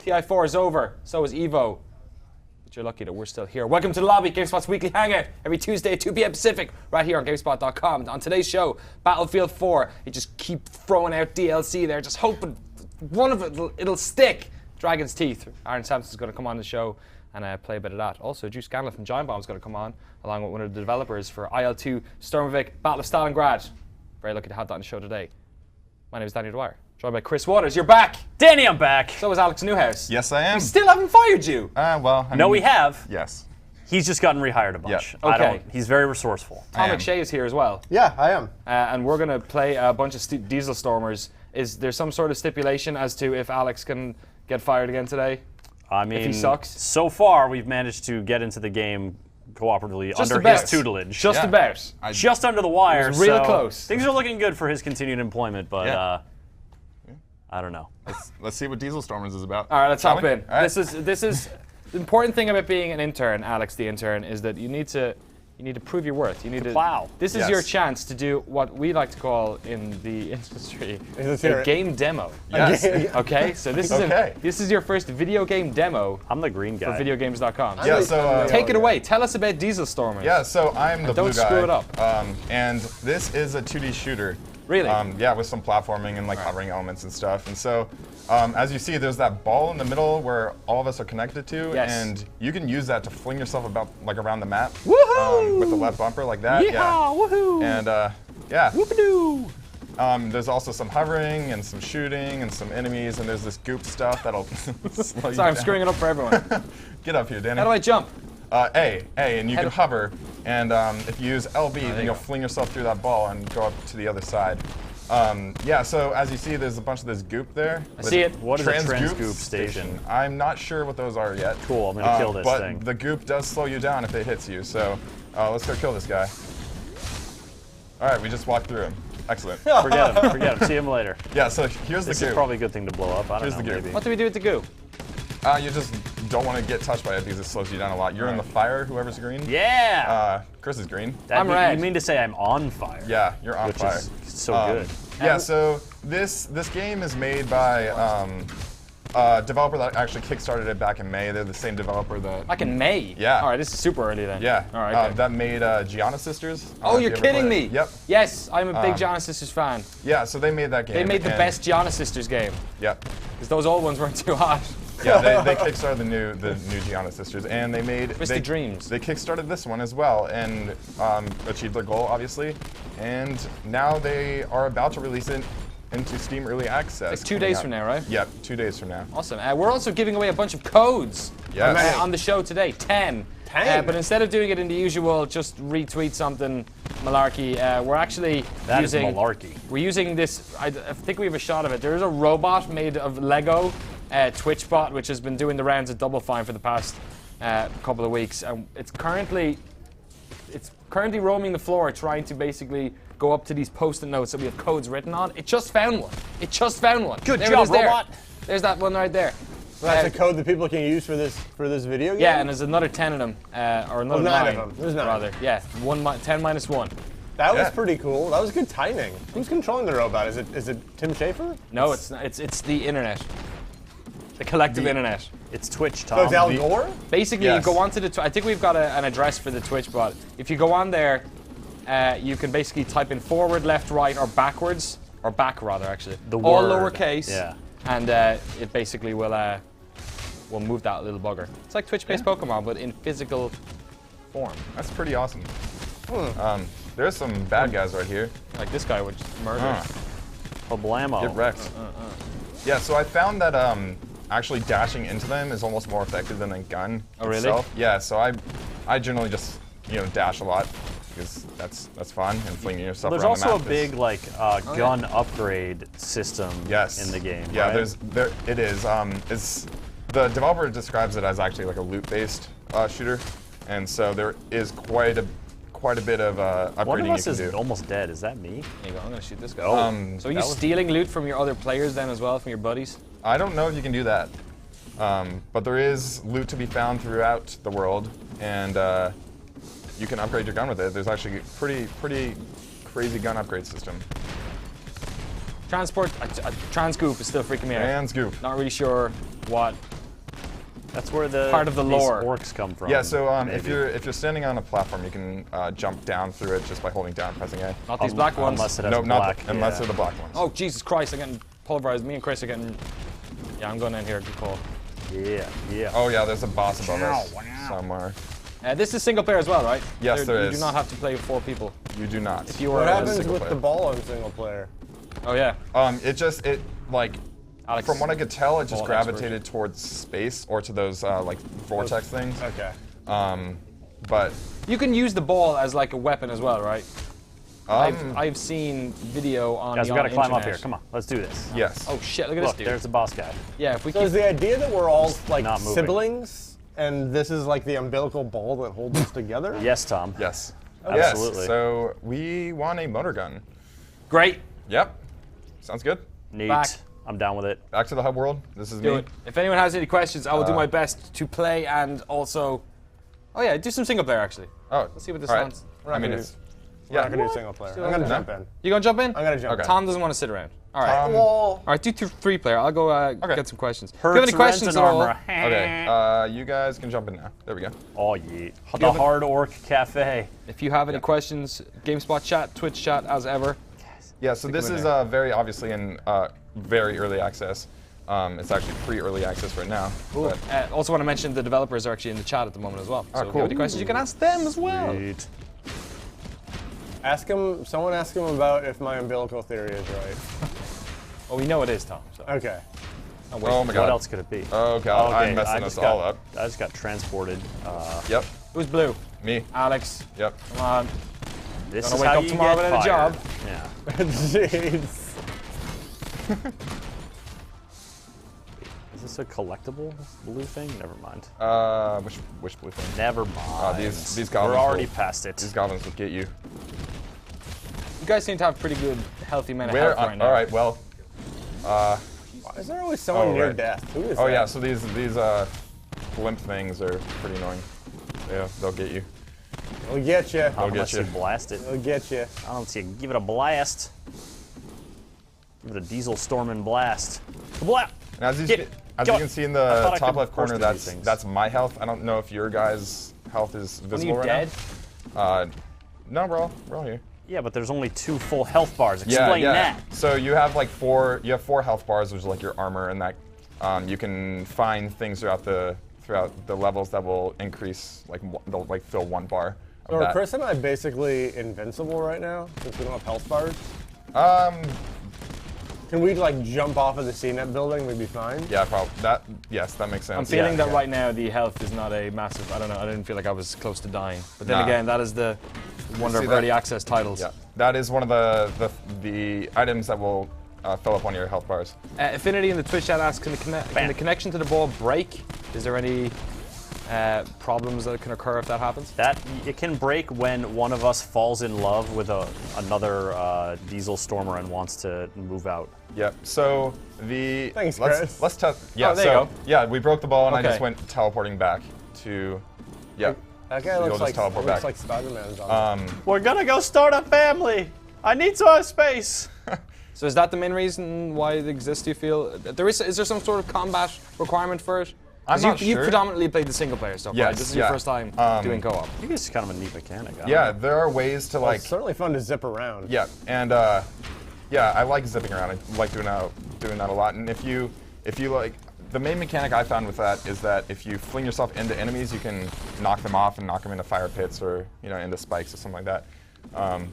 TI4 is over. So is Evo. But you're lucky that we're still here. Welcome to the lobby, GameSpot's weekly hangout. Every Tuesday at 2 p.m. Pacific, right here on GameSpot.com. On today's show, Battlefield 4. You just keep throwing out DLC there, just hoping one of it'll stick. Dragon's Teeth. Aaron Sampson's going to come on the show and play a bit of that. Also, Juice Scanlon from Giant Bomb's going to come on, along with one of the developers for IL-2 Sturmovik, Battle of Stalingrad. Very lucky to have that on the show today. My name is Danny Dwyer, joined by Chris Waters. You're back! Danny, I'm back! So is Alex Newhouse. Yes, I am. We still haven't fired you! Well, I No, mean, we have. Yes. He's just gotten rehired a bunch. Yeah. Okay. He's very resourceful. Tom McShay is here as well. Yeah, I am. And we're going to play a bunch of DieselStormers. Is there some sort of stipulation as to if Alex can get fired again today? I mean, if he sucks? So far, we've managed to get into the game cooperatively Just under about. his tutelage. Just about. Just under the wire. It was real so close. Things are looking good for his continued employment, but Yeah. I don't know. Let's see what DieselStormers is about. All right, let's hop in. All right. This is the important thing about being an intern, Alex the intern, is that you need to prove your worth. You need to plow. This is Yes. your chance to do what we like to call in the industry Let's hear a it. game demo. Yes. Okay, so this is Okay. this is your first video game demo I'm the green guy. for videogames.com. Yeah, so Take it away. Tell us about DieselStormers. yeah, so I'm the don't blue guy. screw it up. And this is a 2D shooter. Really? Yeah, with some platforming and like hovering elements and stuff. And so, as you see, there's that ball in the middle where all of us are connected to, Yes. and you can use that to fling yourself about like around the map. Woohoo! With the left bumper like that. Yeehaw! Yeah. Woohoo! And yeah. Whoop-a-doo! There's also some hovering and some shooting and some enemies, and there's this goop stuff that'll slow you Sorry, I'm down. screwing it up for everyone. Get up here, Danny. How do I jump? A, and you can hover, and if you use LB, then you you'll go. fling yourself through that ball and go up to the other side. Yeah, so as you see, there's a bunch of this goop there. I see it. What is a Transgoop transgoop station? I'm not sure what those are yet. Cool, I'm gonna kill this but thing. the goop does slow you down if it hits you, so let's go kill this guy. All right, we just walked through him. Excellent. Forget him. Forget him. See him later. Yeah, so here's This the is goop. probably a good thing to blow up. I don't Here's know, the goop. maybe. What do we do with the goo? You just don't want to get touched by it because it slows you down a lot. You're in the fire, whoever's green. Yeah! Chris is green. I'm red. You mean to say I'm on fire? Yeah, you're on Which fire. is so good. Yeah, so this game is made by a developer that actually kickstarted it back in May. They're the same developer that Back in May? Yeah. All right, this is super early then. yeah All right. Okay. that made Gianna Sisters. I don't Oh, know if you're you ever kidding played me! it. Yep. Yes, I'm a big Gianna Sisters fan. Yeah, so they made that game. They made the and- best Gianna Sisters game Yep. because those old ones weren't too hot. Yeah, they kickstarted the new Gianna Sisters, and they made Twisted Dreams. They kickstarted this one as well, and achieved their goal, obviously. And now they are about to release it into Steam Early Access. It's 2 coming days out. from now, right? Yep, 2 days from now. Awesome. We're also giving away a bunch of codes Yes. on the show today. 10. 10? But instead of doing it in the usual, just retweet something malarkey, we're actually That is using malarkey. We're using this. I think we have a shot of it. There is a robot made of Lego, Twitch bot, which has been doing the rounds at Double Fine for the past couple of weeks. And it's currently roaming the floor, trying to basically go up to these post-it notes that we have codes written on. It just found one. It just found one. Good There it job, is there. robot. There's that one right there. That's a code that people can use for this video game? Yeah, and there's another 10 of them, or another 9 9 of them. There's 9. rather. Yeah, 10 minus 1. That was Yeah. pretty cool. That was good timing. Who's controlling the robot? Is it Tim Schafer? No, it's not. It's the internet. The collective internet. It's Twitch, Tom. So it's Al Gore? Basically, Yes. you go onto the. I think we've got an address for the Twitch bot. If you go on there, you can basically type in forward, left, right, or backwards, or back rather, actually. The all word. lowercase. Yeah. And it basically will move that little bugger. It's like Twitch-based Pokemon, but in physical form. That's pretty awesome. There's some bad guys right here. Like this guy would just murder. Kablamo. Get wrecked. Yeah, so I found that actually dashing into them is almost more effective than a gun really? itself. Yeah, so I generally just dash a lot because that's fun, and flinging yourself There's around also the a map big gun upgrade system yes in the game. Yeah, right? it is. It's the developer describes it as actually like a loot-based shooter, and so there is quite a bit of upgrading One of you us can is do. almost dead. Is that me? There you go. I'm gonna shoot this guy. So are you that was- stealing loot from your other players then as well, from your buddies? I don't know if you can do that, but there is loot to be found throughout the world, and you can upgrade your gun with it. There's actually a pretty crazy gun upgrade system. Transgoop is still freaking me out. And scoop. Not really sure what That's where the Part of the these lore. orcs come from. Yeah, so if maybe. you're standing on a platform, you can jump down through it just by holding down and pressing A. Not these black ones. Unless it has No, black. not unless yeah. they're the black ones. Oh, Jesus Christ, I'm getting pulverized. Me and Chris are getting... Yeah, I'm going in here. Good call. Yeah, yeah. Oh yeah, there's a boss above us Wow. somewhere. This is single player as well, right? Yes, there You is. do not have to play with 4 people. You do not. If you were What a happens single with player. the ball on single player? Oh, yeah. It like Alex, from what I could tell, it just ball gravitated towards space or to those like vortex things. Okay. But you can use the ball as like a weapon as well, right? um, I've seen video on Guys, the we gotta climb up internet. here. Come on, let's do this. yes. Oh shit, look at Look, this dude. there's the boss guy. Yeah, if we So keep... is the idea that we're all like not moving. siblings, and this is like the umbilical ball that holds us together? Yes, Tom. Yes. Absolutely. Yes. So we want a motor gun. Great. Yep. Sounds good. Neat. Back. I'm down with it. Back to the hub world. This is Do me. it. If anyone has any questions, I will do my best to play and also... Oh yeah, do some single player actually. Oh, Let's see what this all right. sounds. I mean, gonna it's We're not yeah. gonna do single player. I'm gonna jump in. You gonna jump in? I'm gonna jump Okay. in. Tom doesn't want to sit around. All right. Um, All right, do 3 player. I'll go get some questions. If you have Hurts, any questions rent, at and all? armor. Okay. You guys can jump in now. There we go. Oh yeah. The Hard Orc Cafe. If you have any questions, GameSpot chat, Twitch chat, as ever. Yeah. So this them in is there. very obviously in very early access. It's actually pre-early access right now. But Also want to mention the developers are actually in the chat at the moment as well. So if you cool. have any questions, you can ask them as well. Sweet. Ask him. Someone ask him about if my umbilical theory is right. Well, we know it is, Tom. So. Okay. oh my god. What else could it be? Oh god, Okay, I'm messing I us just all got- up. I just got transported. Yep. Who's blue? Me. Alex. Yep. Come on. This Gonna is wake how up you tomorrow get without a fired. job. Yeah. Jeez. Is this a collectible blue thing? Never mind. Which blue thing? Never mind. These goblins We're already will- past it. These goblins will get you. You guys seem to have pretty good, healthy amount of Where? health right now. All right. Well. Why is there always someone Oh, near right. death? Who is Oh that? yeah. So these blimp things are pretty annoying. Yeah, they'll get you. We'll get you. Unless get you you. blast it. We'll get you. Unless you give it a blast. Give it a DieselStorming blast. Kabla! And as you, Get- as go- you can see in I the thought I top could left corner, burst through these that's things. my health. I don't know if your guys' health is Are visible you right dead? now. No, we're all here. Yeah, but there's only 2 full health bars. Yeah, Explain yeah. that. So you have like 4 health bars, which is like your armor, and that you can find things throughout the levels that will increase they'll like fill 1 bar. Of So are that. Chris and I basically invincible right now since we don't have health bars? Can we like jump off of the CNET building? We'd be fine. Yeah, probably yes, that makes sense. I'm feeling Yeah, that yeah. right now the health is not a massive. I don't know. I didn't feel like I was close to dying. But then Nah. again, that is the wonder See of that- early access titles. Yeah, that is one of the items that will fill up one of your health bars. Affinity in the Twitch chat asks, can the connection to the ball break? Is there any problems that can occur if that happens? That it can break when one of us falls in love with another Diesel Stormer and wants to move out. Yep. So Thanks, Chris. let's test. Yeah. Oh, there you so go. yeah, we broke the ball and I Okay. just went teleporting back to. Yeah. That guy You'll looks just like teleport looks back. like Spider-Man's on. We're gonna go start a family. I need some space. So is that the main reason why it exists? Do you feel is there some sort of combat requirement for it? 'Cause I'm not you sure. predominantly played the single player stuff, right? Yes, This is your yeah. first time doing co-op. I think it's kind of a neat mechanic. I don't Yeah, know. there are ways to like. It's certainly fun to zip around. Yeah, and yeah, I like zipping around. I like doing that a lot. And if you like, the main mechanic I found with that is that if you fling yourself into enemies, you can knock them off and knock them into fire pits or into spikes or something like that.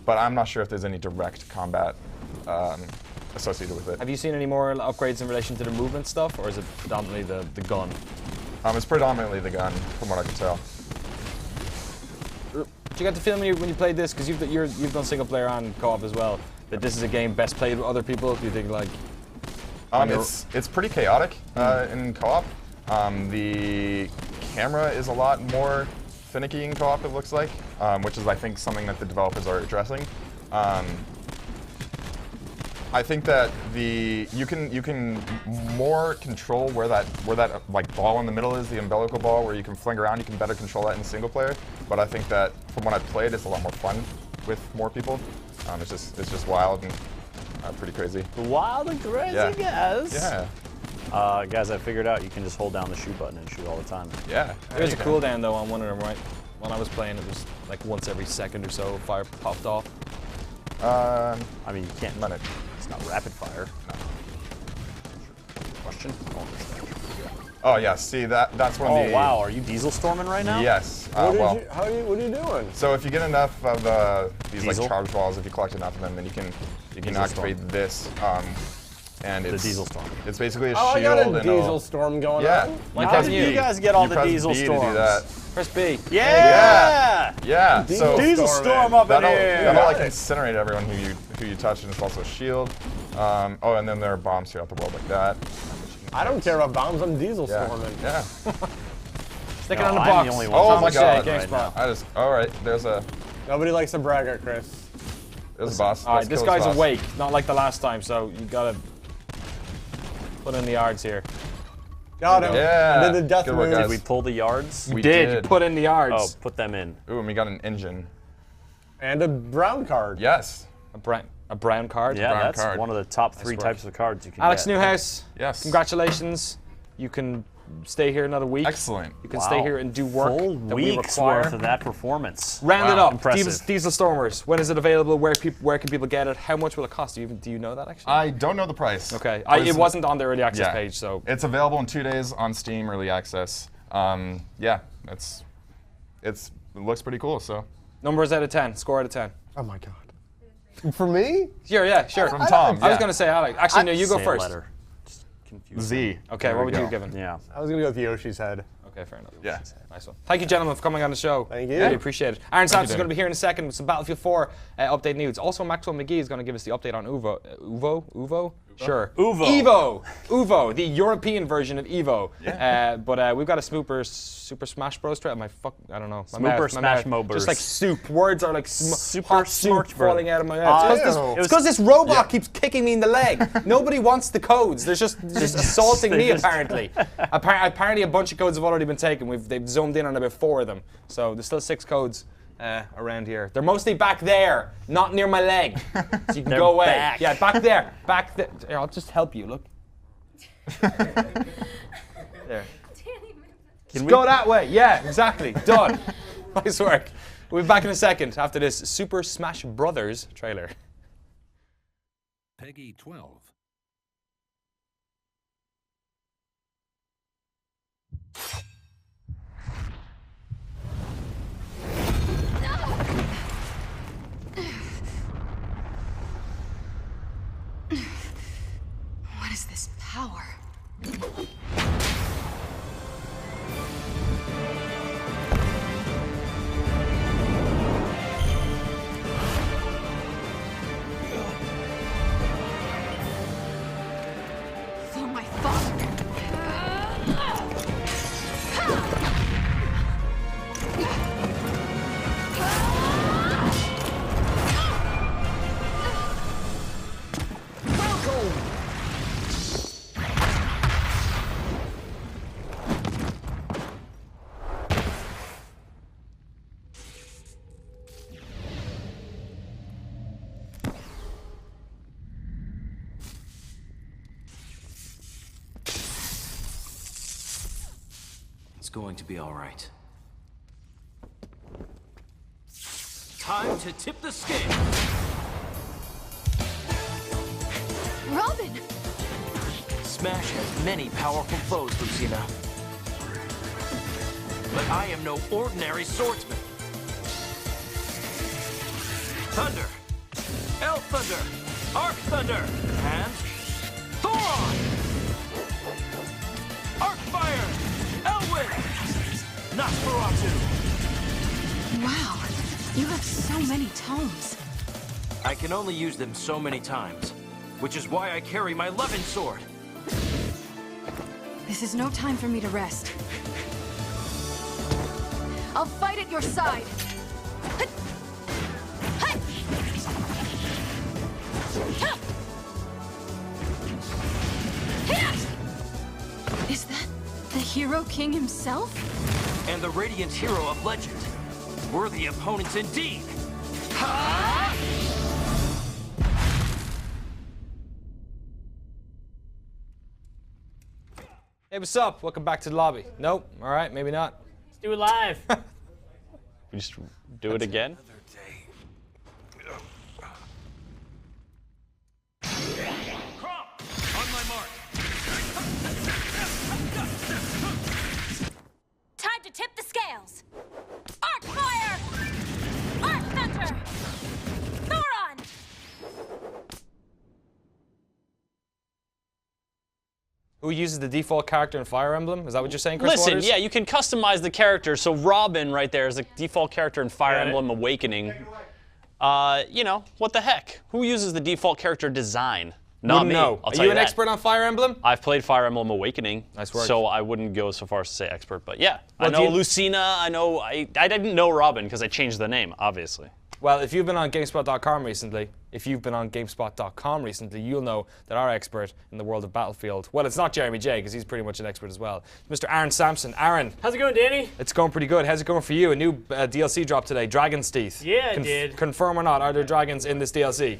But I'm not sure if there's any direct combat associated with it. Have you seen any more upgrades in relation to the movement stuff, or is it predominantly the gun? It's predominantly the gun, from what I can tell. Did you get the feeling when you played this, because you've done single player and co-op as well, that this is a game best played with other people? Do you think like? It's pretty chaotic in co-op. The camera is a lot more finicky in co-op, it looks like, which is I think something that the developers are addressing. I think that you can more control where that like ball in the middle is, the umbilical ball, where you can fling around. You can better control that in single player. But I think that from what I've played, it's a lot more fun with more people. It's just wild and pretty crazy. Wild and crazy Yeah. guys. Yeah. Guys, I figured out you can just hold down the shoot button and shoot all the time. Yeah. There's a cooldown though on one of them, right? When I was playing, it was like once every second or so, fire popped off. I mean, you can't. Minute. It's not rapid fire. No. Question? Oh yeah. See that's when Oh the. wow, are you diesel storming right now? Yes. What Well. what are you doing? So if you get enough of these Diesel? like charge balls, if you collect enough of them, then you can Diesel activate storm. this. And it's diesel storm. It's basically a Oh, I shield got a and diesel storm going Yeah. on. Like How as did you. you guys get all the press diesel B to do storms? that. Press B. Yeah! Yeah. Diesel So Diesel storm storm it. up in that'll here! like incinerate everyone who you touch, and it's also a shield. Oh, and then there are bombs throughout the world like that. I don't care about bombs. I'm diesel Yeah. storming. Yeah. Stick it No, on the I'm box. the only one Oh talking my shit God. right GameSpot. now. All right. There's a Nobody likes to brag at Chris. boss. All right, Let's this kill guy's boss. awake, not like the last time, so you gotta put in the yards here. Got him. Yeah. I did the death Good work, move. guys. Did we pull the yards? We You did. put in the yards. Oh, put them in. Ooh, and we got an engine. And a brown card. Yes. A brown card. Yeah, brown that's card. one of the top 3 work. types of cards you can Alex get. Newhouse. Yes. Congratulations. You can stay here another week. Excellent. You can Wow. stay here and do work Full that we week's require. worth of that performance. Round it Wow. up. Impressive. Diesel Stormers. When is it available? Where can people get it? How much will it cost? Do you know that actually? I don't know the price. Okay. But It it's- wasn't on the early access Yeah. page, so It's available in 2 days on Steam Early Access. Yeah, it looks pretty cool. So numbers out of 10. Score out of 10. Oh my god. For me? Sure. Yeah. Sure. from Tom. I was yeah. gonna say Alex. Actually, no. You go Say a first. letter. Just confuse Z. Okay. There What we would you go. have given? them. Yeah. I was gonna go with Yoshi's head. Okay, fair enough. Yeah. Nice one. Thank you, gentlemen, for coming on the show. Thank you. Really appreciate it. Aaron Sampson's Danny. going to be here in a second with some Battlefield 4 update news. Also, Maxwell McGee is going to give us the update on Uvo. Uvo? Sure. Uvo. Uvo, the European version of Evo. Yeah. But we've got a Super Smash Bros. Trailer. I don't know. My Super mouth, Smash my mouth. Mobers. Just like soup. Words are like Super hot soup Smash Bros. falling out of my mouth. Ew. It's because this robot keeps kicking me in the leg. Nobody wants the codes. They're just assaulting me, apparently. Apparently, a bunch of codes have already been taken. They've zoomed in on about 4 of them. So there's still 6 codes around here. They're mostly back there, not near my leg. So you can go away. back. Yeah, back there. Back there. Here, I'll just help you. Look. There. Go that way. Yeah, exactly. Done. Nice work. We'll be back in a second after this Super Smash Brothers trailer. Peggy 12. What is this power? For my father. It's going to be all right. Time to tip the scale. Robin! Smash has many powerful foes, Lucina. But I am no ordinary swordsman. Thunder, Elf Thunder, Arc Thunder, and Thoron! Arcfire, Elwind, Nosferatu. Wow, you have so many tomes. I can only use them so many times, which is why I carry my Levin sword. This is no time for me to rest. I'll fight at your side. Is that the Hero King himself? And the Radiant Hero of Legend. Worthy opponents indeed. Hey, what's up? Welcome back to the lobby. Nope. All right, maybe not. Let's do it live. We just do it again. On my mark. Time to tip the scales. Arc fire! Arc thunder! Thoron! Who uses the default character in Fire Emblem? Is that what you're saying, Chris Listen, Waters? yeah, you can customize the character. So Robin right there is the default character in Fire Got it. Emblem Awakening. You know, what the heck? Who uses the default character design? Not Wouldn't me. know. I'll Are tell you you an that. expert on Fire Emblem? I've played Fire Emblem Awakening. Nice work. So I wouldn't go so far as to say expert, but yeah. Well, I know Lucina, I didn't know Robin because I changed the name, obviously. Well, if you've been on GameSpot.com recently, you'll know that our expert in the world of Battlefield, well, it's not Jeremy J, because he's pretty much an expert as well. It's Mr. Aaron Sampson. Aaron. How's it going, Danny? It's going pretty good. How's it going for you? A new DLC dropped today, Dragon's Teeth. Yeah, it did. Confirm or not, are there dragons in this DLC?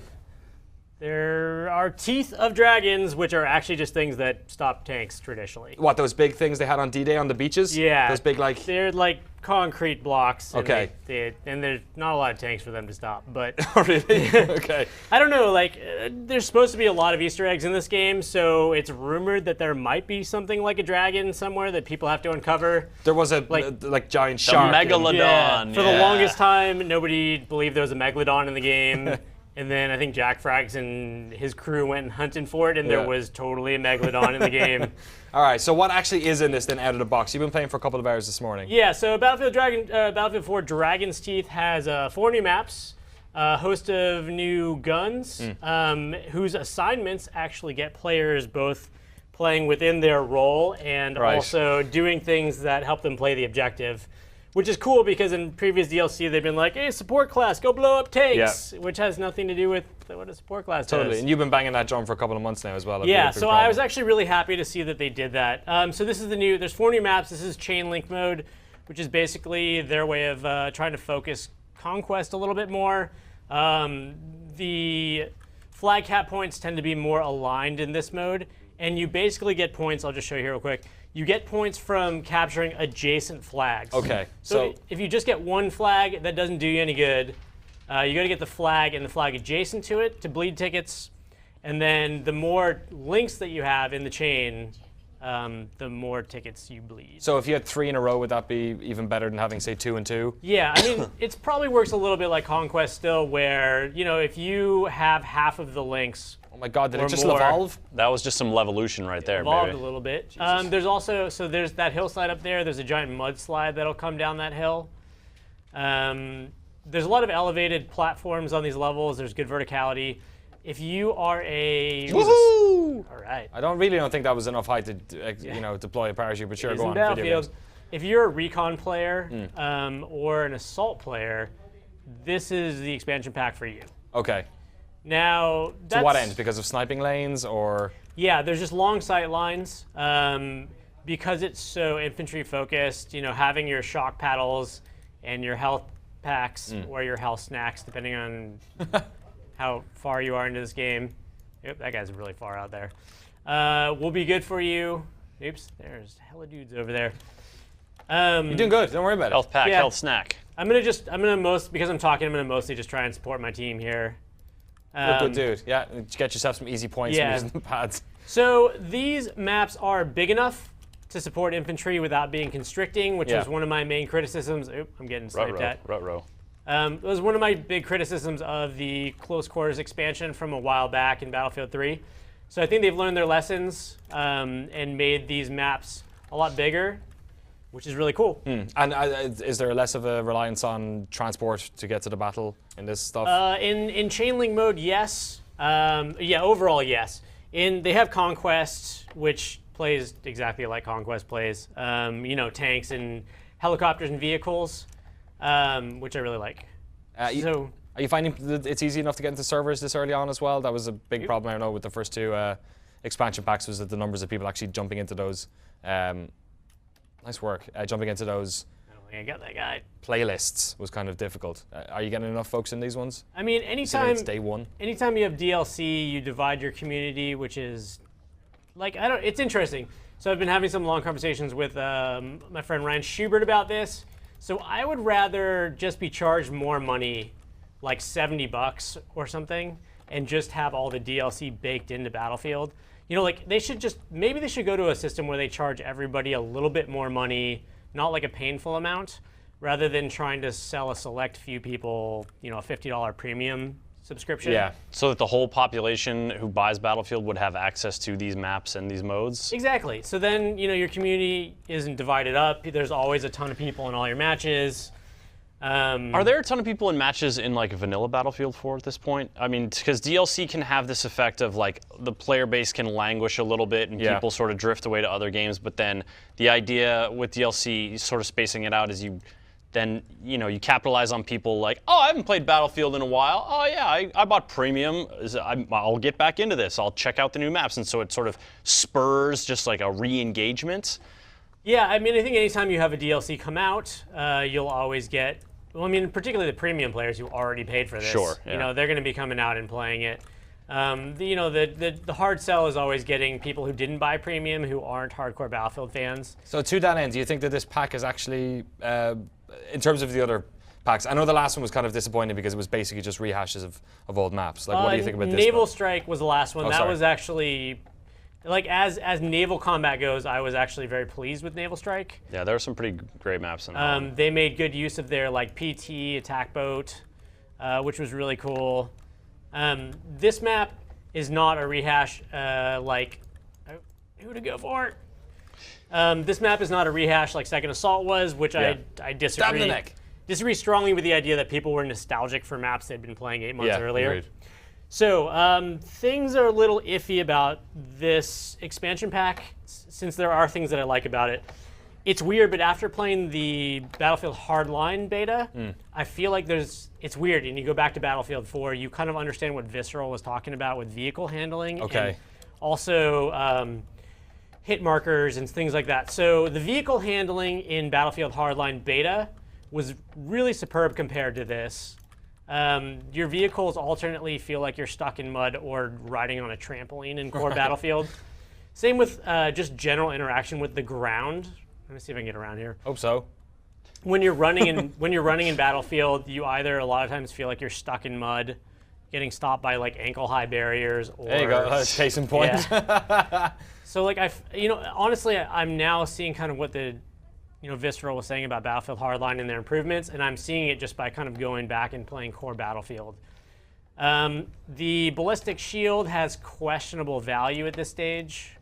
There are teeth of dragons, which are actually just things that stop tanks traditionally. What, those big things they had on D-Day on the beaches? Yeah. Those big, like... They're like concrete blocks. And Okay. and there's not a lot of tanks for them to stop. But Oh, really? Okay. I don't know, like, there's supposed to be a lot of Easter eggs in this game, so it's rumored that there might be something like a dragon somewhere that people have to uncover. There was a, Like- giant The shark. Megalodon. For the longest time, nobody believed there was a megalodon in the game. And then I think Jack Frags and his crew went and hunting for it, and Yeah. there was totally a megalodon in the game. All right, so what actually is in this then out of the box? You've been playing for a couple of hours this morning. Yeah, so Battlefield 4 Dragon's Teeth has 4 new maps, a host of new guns, whose assignments actually get players both playing within their role and Right. also doing things that help them play the objective. Which is cool because in previous DLC they've been like, hey, support class, go blow up tanks, which has nothing to do with what a support class Totally, does. and you've been banging that drum for a couple of months now as well. Yeah, so I was actually really happy to see that they did that. So this is there's 4 new maps. This is chain link mode, which is basically their way of trying to focus conquest a little bit more. The flag cap points tend to be more aligned in this mode, and you basically get points, I'll just show you here real quick. You get points from capturing adjacent flags. Okay, So so if you just get one flag, that doesn't do you any good. You got to get the flag and the flag adjacent to it to bleed tickets. And then the more links that you have in the chain, the more tickets you bleed. So if you had 3 in a row, would that be even better than having, say, 2 and 2? Yeah, I mean, it probably works a little bit like Conquest still, where, you know, if you have half of the links Oh my God, did Or it just more. evolve? That was just some levolution right there, evolved baby. a little bit. There's also, so there's that hillside up there. There's a giant mudslide that'll come down that hill. There's a lot of elevated platforms on these levels. There's good verticality. If you are a... Woohoo! All right. I don't think that was enough height to, deploy a parachute, but sure, It is go in on. Video Battlefield. games. If you're a recon player or an assault player, this is the expansion pack for you. Okay. Now, that's... To what end? Because of sniping lanes, or? Yeah, there's just long sight lines. Because it's so infantry focused, you know, having your shock paddles and your health packs or your health snacks, depending on how far you are into this game. Yep, that guy's really far out there. Will be good for you. Oops, there's hella dudes over there. You're doing good. Don't worry about it. Health pack, Yeah. health snack. because I'm talking, I'm gonna mostly just try and support my team here. You're a good dude. Yeah, get yourself some easy points Yeah. from using the pads. So these maps are big enough to support infantry without being constricting, which Yeah. was one of my main criticisms. Oop, I'm getting sniped at. Ruh-roh. It was one of my big criticisms of the close quarters expansion from a while back in Battlefield 3. So I think they've learned their lessons and made these maps a lot bigger, which is really cool. And is there less of a reliance on transport to get to the battle in this stuff? In chain link mode, yes. Yeah, overall, yes. They have Conquest, which plays exactly like Conquest plays. You know, tanks and helicopters and vehicles, which I really like. Are you finding that it's easy enough to get into servers this early on as well? That was a big problem I know with the first 2 expansion packs, was that the numbers of people actually jumping into those. Nice work. Jumping into those I don't think I got that guy. playlists was kind of difficult. Are you getting enough folks in these ones? I mean, Considering it's day 1. anytime you have DLC, you divide your community, which is like, it's interesting. So I've been having some long conversations with my friend Ryan Schubert about this. So I would rather just be charged more money, like $70 or something, and just have all the DLC baked into Battlefield. You know, like maybe they should go to a system where they charge everybody a little bit more money, not like a painful amount, rather than trying to sell a select few people, you know, a $50 premium subscription. Yeah, so that the whole population who buys Battlefield would have access to these maps and these modes. Exactly. So then, you know, your community isn't divided up. There's always a ton of people in all your matches. Are there a ton of people in matches in like vanilla Battlefield 4 at this point? I mean, because DLC can have this effect of like the player base can languish a little bit and people sort of drift away to other games, but then the idea with DLC sort of spacing it out is you capitalize on people like, oh, I haven't played Battlefield in a while. Oh yeah, I bought premium. I'll get back into this. I'll check out the new maps, and so it sort of spurs just like a re-engagement. Yeah, I mean, I think anytime you have a DLC come out, you'll always get. Well, I mean, particularly the premium players who already paid for this. Sure. Yeah. You know, they're going to be coming out and playing it. The hard sell is always getting people who didn't buy premium, who aren't hardcore Battlefield fans. So to that end, do you think that this pack is actually, in terms of the other packs, I know the last one was kind of disappointing because it was basically just rehashes of old maps. Like, what do you think about this Naval one? Strike was the last one. Oh, that sorry. was actually, like, as naval combat goes, I was actually very pleased with Naval Strike. Yeah, there were some pretty great maps in that one. They made good use of their like PT attack boat, which was really cool. This map is not a rehash who to go for? This map is not a rehash like Second Assault was, which I disagree. Stab in the neck. Disagree strongly with the idea that people were nostalgic for maps they'd been playing 8 months earlier. Agreed. So things are a little iffy about this expansion pack, since there are things that I like about it. It's weird, but after playing the Battlefield Hardline beta, I feel like it's weird. And you go back to Battlefield 4, you kind of understand what Visceral was talking about with vehicle handling. Okay. And also hit markers and things like that. So the vehicle handling in Battlefield Hardline beta was really superb compared to this. Your vehicles alternately feel like you're stuck in mud or riding on a trampoline in core Battlefield. Same with just general interaction with the ground. Let me see if I can get around here. Hope so. When you're running in Battlefield, you either a lot of times feel like you're stuck in mud, getting stopped by like ankle-high barriers, or There you go. That's case in point. Yeah. So like honestly, I'm now seeing kind of what the Visceral was saying about Battlefield Hardline and their improvements, and I'm seeing it just by kind of going back and playing core Battlefield. The ballistic shield has questionable value at this stage.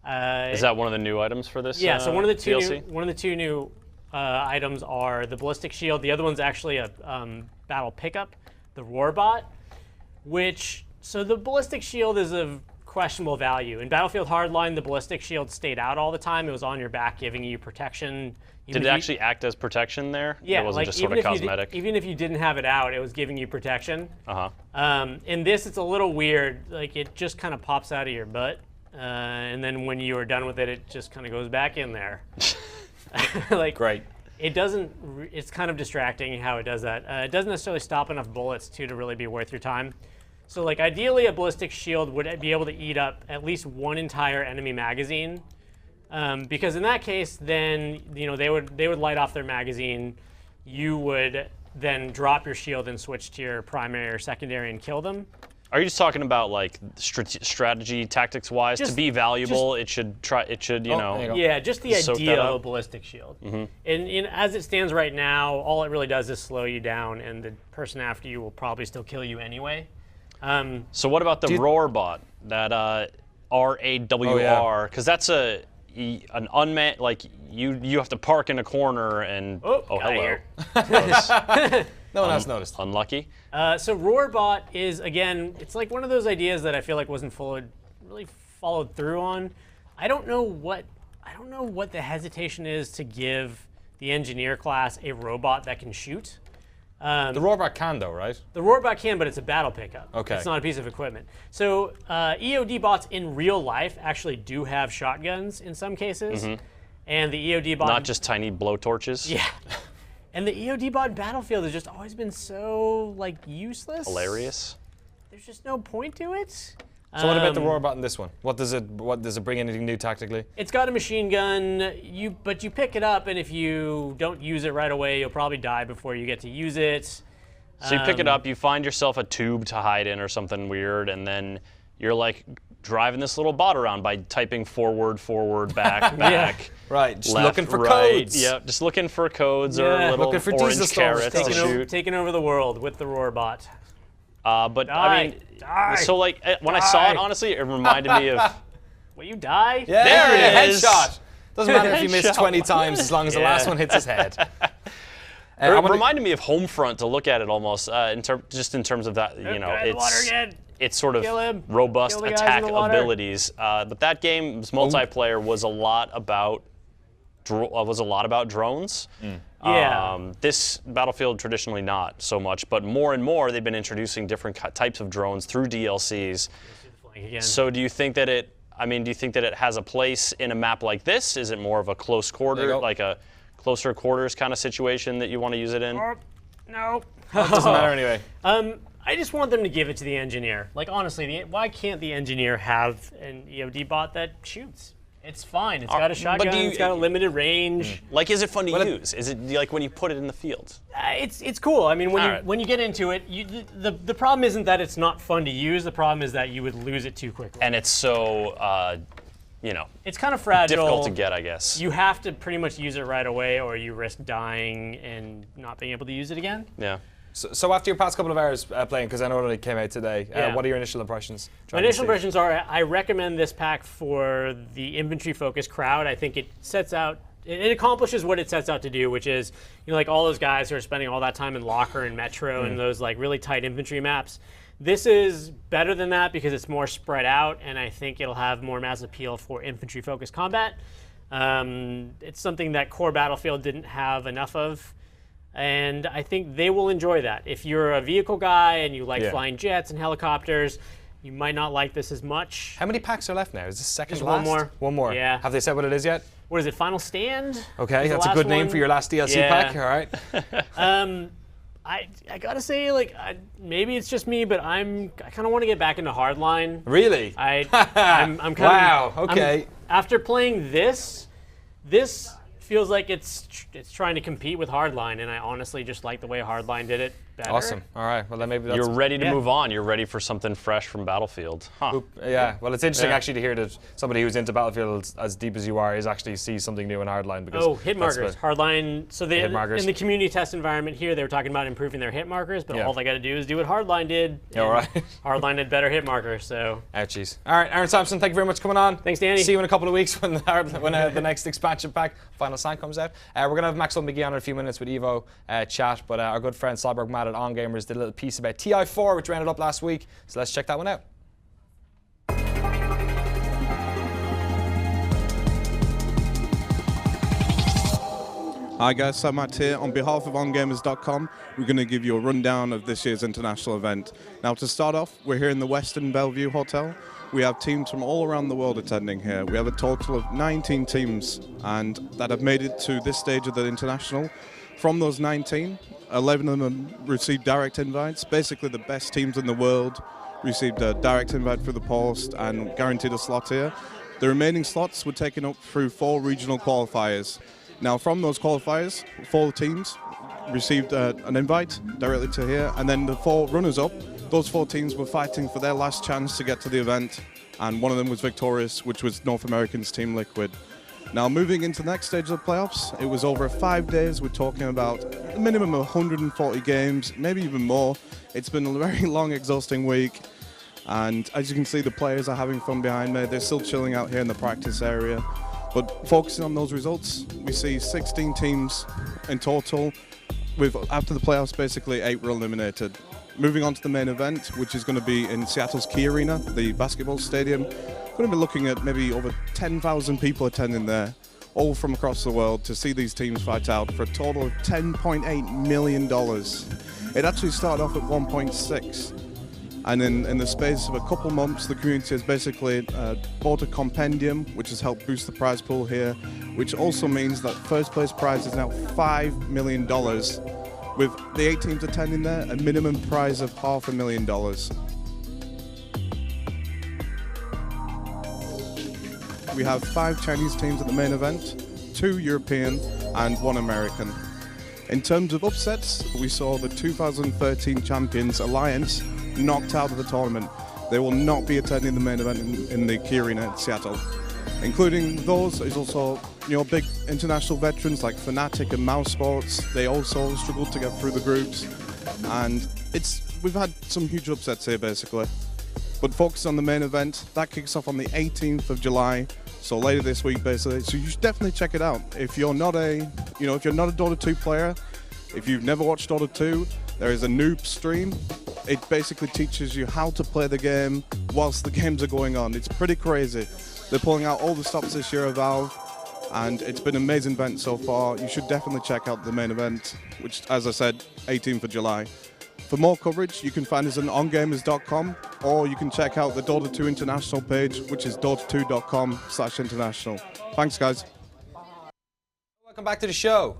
Is that one of the new items for this? Yeah. So one of the DLC? two new items are the ballistic shield. The other one's actually a battle pickup, the Roarbot, so the ballistic shield is of questionable value. In Battlefield Hardline, the ballistic shield stayed out all the time. It was on your back, giving you protection. Did it actually act as protection there? Yeah, it wasn't like just sort of cosmetic. Even if you didn't have it out, it was giving you protection. Uh-huh. In this, it's a little weird. Like, it just kind of pops out of your butt, and then when you are done with it, it just kind of goes back in there. Like, Great. it doesn't. It's kind of distracting how it does that. It doesn't necessarily stop enough bullets to really be worth your time. So, like, ideally, a ballistic shield would be able to eat up at least one entire enemy magazine, because in that case, then they would light off their magazine. You would then drop your shield and switch to your primary or secondary and kill them. Are you just talking about like strategy, tactics wise? To be valuable, it should there you go. Yeah, just the Soak idea that of a up. ballistic shield. And as it stands right now, all it really does is slow you down, and the person after you will probably still kill you anyway. So what about the Roarbot? That RAWR? Because that's an unmanned. Like you have to park in a corner and Got hello. No one else noticed. Unlucky. So Roarbot is, again, it's like one of those ideas that I feel like wasn't really followed through on. I don't know what the hesitation is to give the engineer class a robot that can shoot. The Roarbot can, though, right? The Roarbot can, but it's a battle pickup. Okay. It's not a piece of equipment. So EOD bots in real life actually do have shotguns in some cases. And the EOD bot... Not just tiny blowtorches. Yeah. And the EOD bot in Battlefield has just always been so, like, useless. Hilarious. There's just no point to it. So what about the Roarbot in this one? What does it bring anything new tactically? It's got a machine gun, but you pick it up, and if you don't use it right away, you'll probably die before you get to use it. So you pick it up, you find yourself a tube to hide in or something weird, and then you're like driving this little bot around by typing forward, back, back. Right, just left, looking for right. codes. Yeah, just looking for codes or little looking for orange DieselStormers carrots to codes. shoot. Taking over the world with the Roarbot. But I mean, so like when I saw it, honestly, it reminded me of. Will you die? Yeah, There it is. Headshot. Doesn't matter if you miss Headshot. 20 times as long as the last one hits his head. It reminded me of Homefront to look at it almost, just in terms of that, you know, Guy in the water again. it's sort of Kill him. robust Kill the guys in attack the water. abilities. But that game's multiplayer was a lot about drones. Yeah. This Battlefield traditionally not so much, but more and more they've been introducing different types of drones through DLCs. Again. So do you think that it has a place in a map like this? Is it more of a close quarter, like a closer quarters kind of situation that you want to use it in? No. It doesn't matter anyway. I just want them to give it to the engineer. Like, honestly, why can't the engineer have an EOD bot that shoots? It's fine. It's got a shotgun. It's got a limited range. Like, is it fun to use? Is it like when you put it in the field? It's cool. I mean, when you get into it, the problem isn't that it's not fun to use. The problem is that you would lose it too quickly. And it's so, you know, it's kind of fragile. difficult to get, I guess. You have to pretty much use it right away, or you risk dying and not being able to use it again. Yeah. So after your past couple of hours playing, because I know it only came out today, what are your initial impressions? My initial impressions are I recommend this pack for the infantry-focused crowd. I think it sets out, it accomplishes what it sets out to do, which is, you know, like all those guys who are spending all that time in Locker and Metro and those like really tight infantry maps. This is better than that because it's more spread out, and I think it'll have more mass appeal for infantry-focused combat. It's something that core Battlefield didn't have enough of. And I think they will enjoy that. If you're a vehicle guy and you like flying jets and helicopters, you might not like this as much. How many packs are left now? Is this second Just last? one more. One more. Yeah. Have they said what it is yet? What is it, Final Stand? Okay, Is the that's a last good name one? for your last DLC pack. All right. I gotta say, like, maybe it's just me, but I kind of want to get back into Hardline. Really? I'm kind of. Wow. Okay. After playing this feels like it's trying to compete with Hardline, and I honestly just like the way Hardline did it better. Awesome. All right. Well, then maybe that's. You're ready to move on. You're ready for something fresh from Battlefield. Huh. Yeah. Well, it's interesting actually to hear that somebody who's into Battlefield as deep as you are is actually sees something new in Hardline. Because hit markers. Hardline. So they, hit markers. in the community test environment here, they were talking about improving their hit markers, but all they got to do is do what Hardline did. All right. Hardline had better hit markers. So. Ouchies. All right, Aaron Sampson, thank you very much for coming on. Thanks, Danny. See you in a couple of weeks when the next expansion pack, Final Sign, comes out. We're going to have Maxwell McGee on in a few minutes with Evo chat, but our good friend Cyborg Matt at On Gamers did a little piece about TI4, which rounded up last week, so let's check that one out. Hi guys, so Matt here. On behalf of OnGamers.com, we're going to give you a rundown of this year's international event. Now to start off, we're here in the Westin Bellevue Hotel. We have teams from all around the world attending here. We have a total of 19 teams and that have made it to this stage of the international. From those 19, 11 of them have received direct invites. Basically the best teams in the world received a direct invite through the post and guaranteed a slot here. The remaining slots were taken up through 4 regional qualifiers. Now from those qualifiers, 4 teams received an invite directly to here, and then the 4 runners-up, those 4 teams were fighting for their last chance to get to the event, and one of them was victorious, which was North Americans Team Liquid. Now moving into the next stage of the playoffs, it was over 5 days. We're talking about a minimum of 140 games, maybe even more. It's been a very long, exhausting week, and as you can see, the players are having fun behind me. They're still chilling out here in the practice area. But focusing on those results, we see 16 teams in total, with after the playoffs basically 8 were eliminated. Moving on to the main event, which is going to be in Seattle's Key Arena, the basketball stadium. We're going to be looking at maybe over 10,000 people attending there, all from across the world, to see these teams fight out for a total of $10.8 million. It actually started off at 1.6. And in the space of a couple months, the community has basically bought a compendium, which has helped boost the prize pool here, which also means that first place prize is now $5 million, with the 8 teams attending there, a minimum prize of $500,000. we have 5 Chinese teams at the main event, 2 European and 1 American. In terms of upsets, we saw the 2013 champions Alliance knocked out of the tournament. They will not be attending the main event in the Key Arena in Seattle. Including those is also, big international veterans like Fnatic and Mouse Sports. They also struggled to get through the groups, and we've had some huge upsets here basically. But focus on the main event. That kicks off on the 18th of July, so later this week basically. So you should definitely check it out. If you're not a Dota 2 player, if you've never watched Dota 2, there is a noob stream. It basically teaches you how to play the game whilst the games are going on. It's pretty crazy. They're pulling out all the stops this year of Valve, and it's been an amazing event so far. You should definitely check out the main event, which, as I said, 18th of July. For more coverage, you can find us on ongamers.com, or you can check out the Dota 2 International page, which is dota2.com/international. Thanks, guys. Welcome back to the show.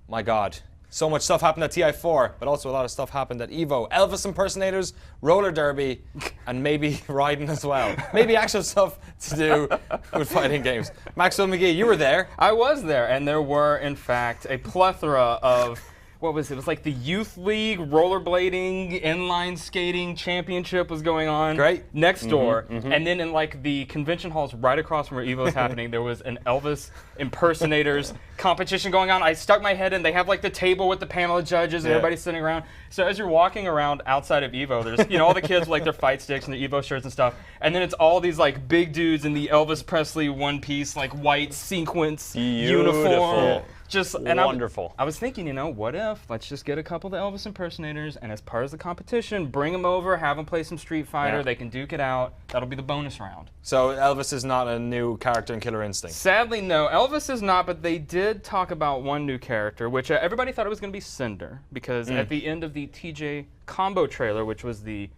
My God. So much stuff happened at TI4, but also a lot of stuff happened at EVO. Elvis impersonators, roller derby, and maybe riding as well. Maybe actual stuff to do with fighting games. Maxwell McGee, you were there. I was there, and there were, in fact, a plethora of, what was it? It was like the Youth League rollerblading, inline skating championship was going on. Great. Next door. And then in like the convention halls right across from where EVO is happening, there was an Elvis impersonators competition going on. I stuck my head in. They have like the table with the panel of judges and everybody's sitting around. So as you're walking around outside of EVO, there's all the kids with like their fight sticks and their EVO shirts and stuff. And then it's all these like big dudes in the Elvis Presley one-piece like white sequence uniform. Just wonderful. I was thinking, what if let's just get a couple of the Elvis impersonators, and as part of the competition, bring them over, have them play some Street Fighter. They can duke it out. That'll be the bonus round. So Elvis is not a new character in Killer Instinct. Sadly, no. Elvis is not, but they did talk about one new character, which everybody thought it was going to be Cinder, because at the end of the TJ combo trailer, which was the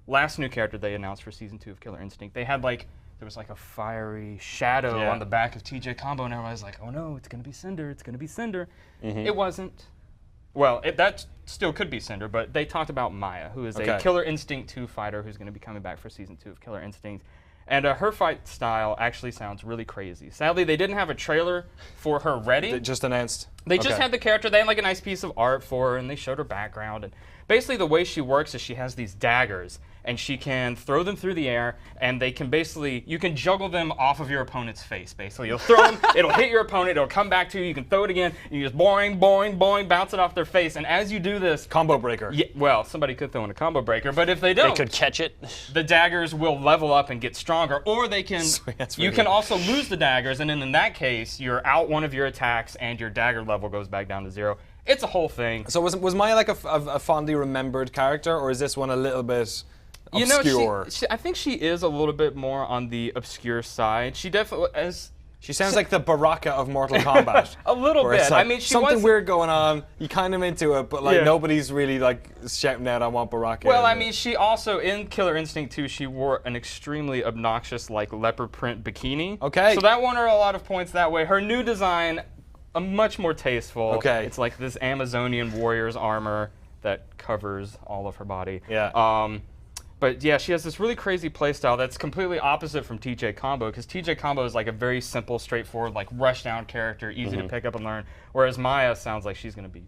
last new character they announced for Season 2 of Killer Instinct, they had there was like a fiery shadow on the back of TJ Combo, and everybody's like, oh no, it's going to be Cinder, it's going to be Cinder. It wasn't. Well, that still could be Cinder, but they talked about Maya, who is a Killer Instinct 2 fighter who's going to be coming back for Season 2 of Killer Instinct. And her fight style actually sounds really crazy. Sadly, they didn't have a trailer for her ready. They just announced? They just had the character. They had like a nice piece of art for her, and they showed her background. And basically the way she works is she has these daggers, and she can throw them through the air, and they can you can juggle them off of your opponent's face, basically. You'll throw them, it'll hit your opponent, it'll come back to you, you can throw it again, and you just boing, boing, boing, bounce it off their face. And as you do this... Combo breaker. Yeah, well, somebody could throw in a combo breaker, but if they don't... They could catch it. The daggers will level up and get stronger, or they can... You can also lose the daggers, and then in that case, you're out one of your attacks, and your dagger level goes back down to 0. It's a whole thing. So was Maya like a fondly remembered character, or is this one a little bit obscure? I think she is a little bit more on the obscure side. She definitely She sounds like the Baraka of Mortal Kombat. A little bit. Like, I mean, something weird going on. You kind of into it, but like nobody's really like shouting out, "I want Baraka." Well, I mean, she also in Killer Instinct 2, she wore an extremely obnoxious like leopard print bikini. Okay. So that won her a lot of points that way. Her new design, much more tasteful. Okay. It's like this Amazonian warrior's armor that covers all of her body. Yeah. But yeah, she has this really crazy playstyle that's completely opposite from TJ Combo, because TJ Combo is like a very simple, straightforward, like rush-down character, easy to pick up and learn, whereas Maya sounds like she's going to be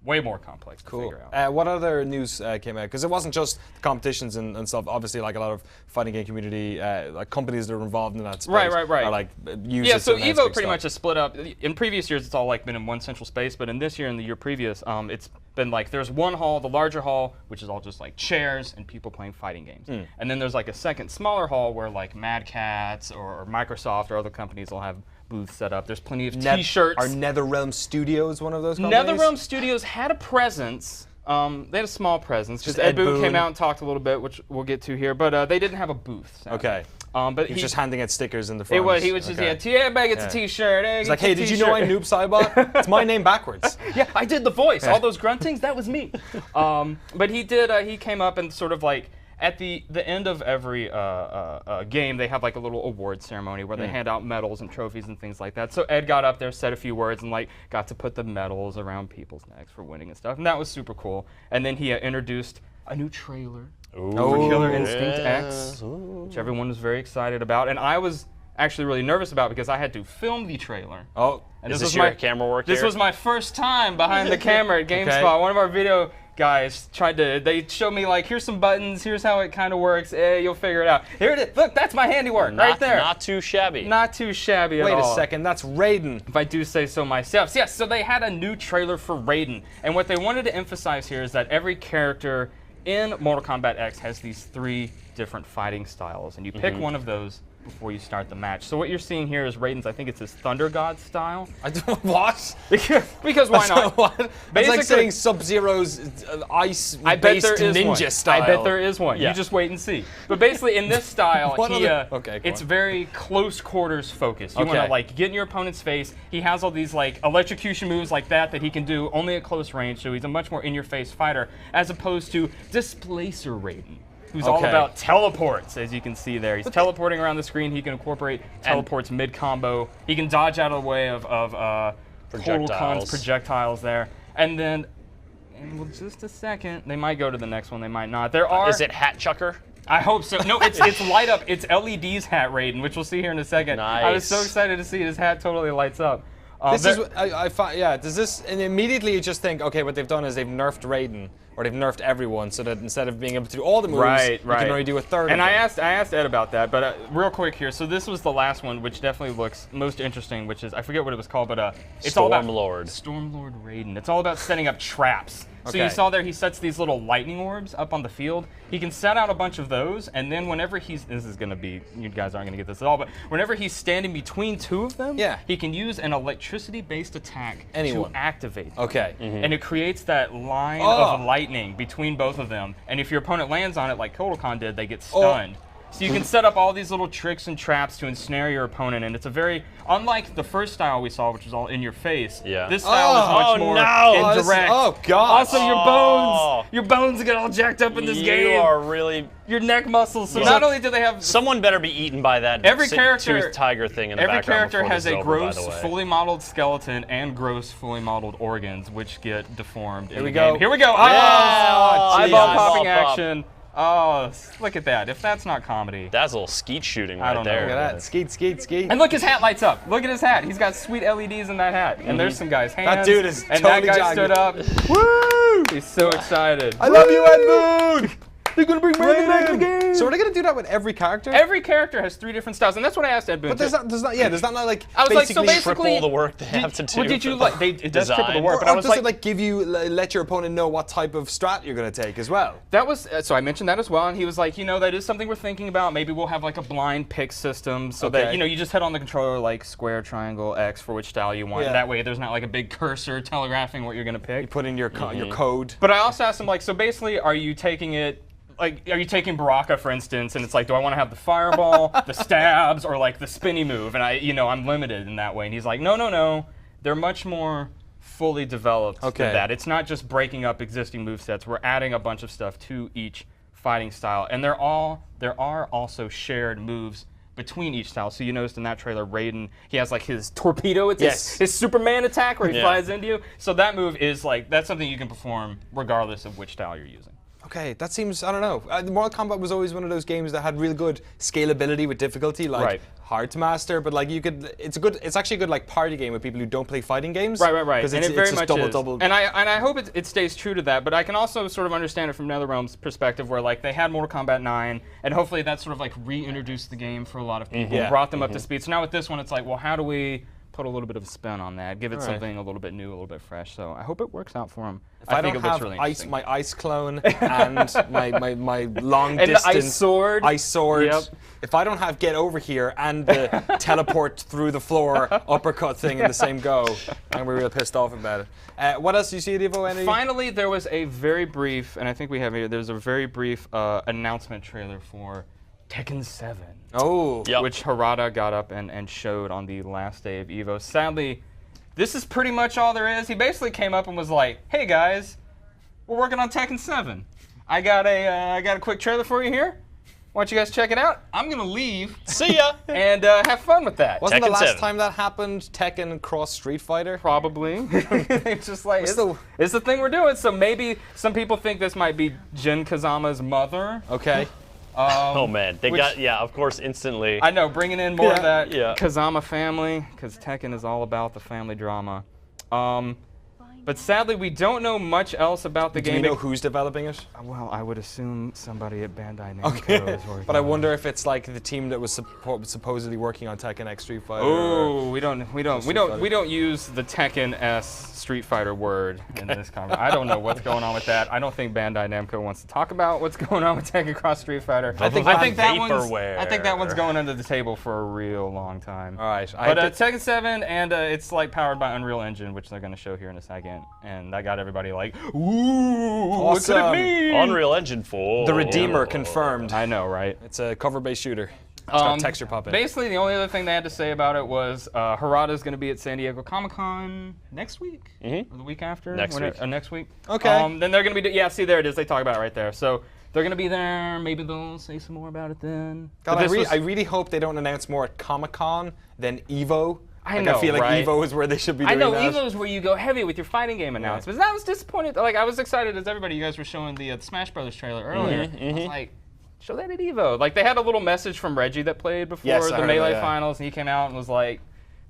way more complex to figure out. What other news came out? Because it wasn't just the competitions and stuff. Obviously, like a lot of fighting game community, like companies that are involved in that space. Right. Are like users. Yeah, so EVO pretty much is split up. In previous years, it's all like been in one central space, but in this year and the year previous, it's been like there's one hall, the larger hall, which is all just like chairs and people playing fighting games. And then there's like a second smaller hall where like Mad Catz or Microsoft or other companies will have booths set up. There's plenty of T-shirts. Are NetherRealm Studios one of those companies? NetherRealm Studios had a presence. They had a small presence. Just Ed Boon came out and talked a little bit, which we'll get to here. But they didn't have a booth. Sadly. Okay. But he was just handing out stickers in the front. He was just, everybody gets a T-shirt. He's like, hey, did you know I Noob Saibot? It's my name backwards. Yeah, I did the voice. All those gruntings, that was me. But he did, he came up and sort of like, at the end of every game, they have like a little award ceremony where they hand out medals and trophies and things like that. So Ed got up there, said a few words, and like got to put the medals around people's necks for winning and stuff. And that was super cool. And then he introduced a new trailer for Killer Instinct X, which everyone was very excited about. And I was actually really nervous about because I had to film the trailer. Oh, and this was your camera work This here? was my first time behind the camera at GameSpot. One of our video guys they showed me like, here's some buttons, here's how it kind of works. You'll figure it out. Here it is. Look, that's my handiwork right there. Not too shabby. Not too shabby at all. Wait a second, that's Raiden. If I do say so myself. Yes, so they had a new trailer for Raiden. And what they wanted to emphasize here is that every character in Mortal Kombat X has these 3 different fighting styles. And you pick one of those before you start the match. So what you're seeing here is Raiden's, I think it's his Thunder God style. What? Because why not? What? It's like saying Sub-Zero's ice-based ninja style. I bet there is one. You just wait and see. But basically, in this style, it's very close quarters focused. You want to like get in your opponent's face. He has all these like electrocution moves like that he can do only at close range. So he's a much more in-your-face fighter, as opposed to Displacer Raiden, who's all about teleports, as you can see there. He's teleporting around the screen. He can incorporate teleports mid-combo. He can dodge out of the way of Total Khan's projectiles there. And then, in just a second, they might go to the next one, they might not. There are... Is it Hat Chucker? I hope so. No, it's light up. It's LED's hat Raiden, which we'll see here in a second. Nice. I was so excited to see his hat totally lights up. This is, I find, does this, and immediately you just think, okay, what they've done is they've nerfed Raiden, or they've nerfed everyone, so that instead of being able to do all the moves, you can only do a third And of I them. asked Ed about that, but real quick here, so this was the last one, which definitely looks most interesting, which is, I forget what it was called, but it's all about Stormlord Raiden. It's all about setting up traps. So you saw there, he sets these little lightning orbs up on the field. He can set out a bunch of those, and then whenever he's, this is gonna be, you guys aren't gonna get this at all, but whenever he's standing between 2 of them, he can use an electricity-based attack to activate them. And it creates that line of lightning between both of them, and if your opponent lands on it like Total Khan did, they get stunned. So you can set up all these little tricks and traps to ensnare your opponent, and it's a very, unlike the first style we saw, which was all in your face, this style is much more indirect. Oh, God. Also, your bones get all jacked up in this game. You are really... Your neck muscles. So not only do they have... Someone better be eaten by that tooth tiger thing in the background. Every character has a gross, by the way. fully modeled skeleton and gross, fully modeled organs, which get deformed. Here we go. Here we go. Eyeball popping action. Oh, look at that. If that's not comedy. That's a little skeet shooting right there. Look at that. Skeet, skeet, skeet. And look, his hat lights up. Look at his hat. He's got sweet LEDs in that hat. And there's some guy's hands. That dude is and totally that guy jogging. stood up. Woo! He's so excited. I love you, Ed Boon! They're gonna bring Raiden back in the game. So are they gonna do that with every character? Every character has 3 different styles, and that's what I asked Ed Boon. But there's not like I was like, so basically triple the work they have to do. Well, did you like? It does triple the work, but or I was does like, it like give you let your opponent know what type of strat you're gonna take as well? That was so I mentioned that as well, and he was like, that is something we're thinking about. Maybe we'll have like a blind pick system, so that you just hit on the controller like square, triangle, X for which style you want. That way, there's not like a big cursor telegraphing what you're gonna pick. You put in your code. But I also asked him like, so basically, are you taking it? Like, are you taking Baraka, for instance, and it's like, do I want to have the fireball, the stabs, or like the spinny move? And I'm limited in that way. And he's like, no. They're much more fully developed than that. It's not just breaking up existing movesets. We're adding a bunch of stuff to each fighting style. And there are also shared moves between each style. So you noticed in that trailer, Raiden, he has like his torpedo. It's his Superman attack where he flies into you. So that move is like, that's something you can perform regardless of which style you're using. Okay, that seems, I don't know. Mortal Kombat was always one of those games that had real good scalability with difficulty, like hard to master, but like you could, it's actually a good like party game with people who don't play fighting games. Right. Because And it very much is. double. And I hope it stays true to that, but I can also sort of understand it from NetherRealm's perspective where like they had Mortal Kombat 9, and hopefully that sort of like reintroduced the game for a lot of people, brought them up to speed. So now with this one, it's like, well, how do we put a little bit of a spin on that, give it something a little bit new, a little bit fresh. So I hope it works out for him. I think it looks really interesting. My ice clone and my long distance ice sword. If I don't have get over here and the teleport through the floor uppercut thing in the same go, I'm real pissed off about it. What else do you see, Devo? Finally, there was a very brief, and I think we have here. There's a very brief announcement trailer for Tekken 7. Which Harada got up and showed on the last day of EVO. Sadly, this is pretty much all there is. He basically came up and was like, "Hey guys, we're working on Tekken 7. I got a quick trailer for you here. Why don't you guys check it out? I'm gonna leave. See ya. And have fun with that." Wasn't Tekken the last time that happened Tekken cross Street Fighter? Probably. It's just like it's the thing we're doing. So maybe some people think this might be Jin Kazama's mother. Okay. Oh man, they got of course, instantly. I know, bringing in more of that Yeah. Kazama family, because Tekken is all about the family drama. But sadly, we don't know much else about the Do game. we know who's developing it? Well, I would assume somebody at Bandai Namco is working. But I on wonder if it's like the team that was supposedly working on Tekken X Street Fighter. Oh, we don't use the Tekken S Street Fighter word in this conversation. I don't know what's going on with that. I don't think Bandai Namco wants to talk about what's going on with Tekken Cross Street Fighter. I think that one's going under the table for a real long time. All right, but Tekken 7 and it's like powered by Unreal Engine, which they're going to show here in a second, and that got everybody like, ooh, what could it mean? Unreal Engine 4. The Redeemer confirmed. I know, right? It's a cover-based shooter. It's got texture puppet. Basically, the only other thing they had to say about it was Harada's going to be at San Diego Comic-Con next week, or the week after. Next week. Okay. Then they're going to be. See, there it is. They talk about it right there. So they're going to be there. Maybe they'll say some more about it then. God, I really hope they don't announce more at Comic-Con than Evo. I feel like right? Evo is where they should be doing that. Evo is where you go heavy with your fighting game announcements. I was disappointed. Like, I was excited as everybody. You guys were showing the Smash Brothers trailer earlier. I was like, show that at Evo. Like, they had a little message from Reggie that played before the Melee finals, and he came out and was like,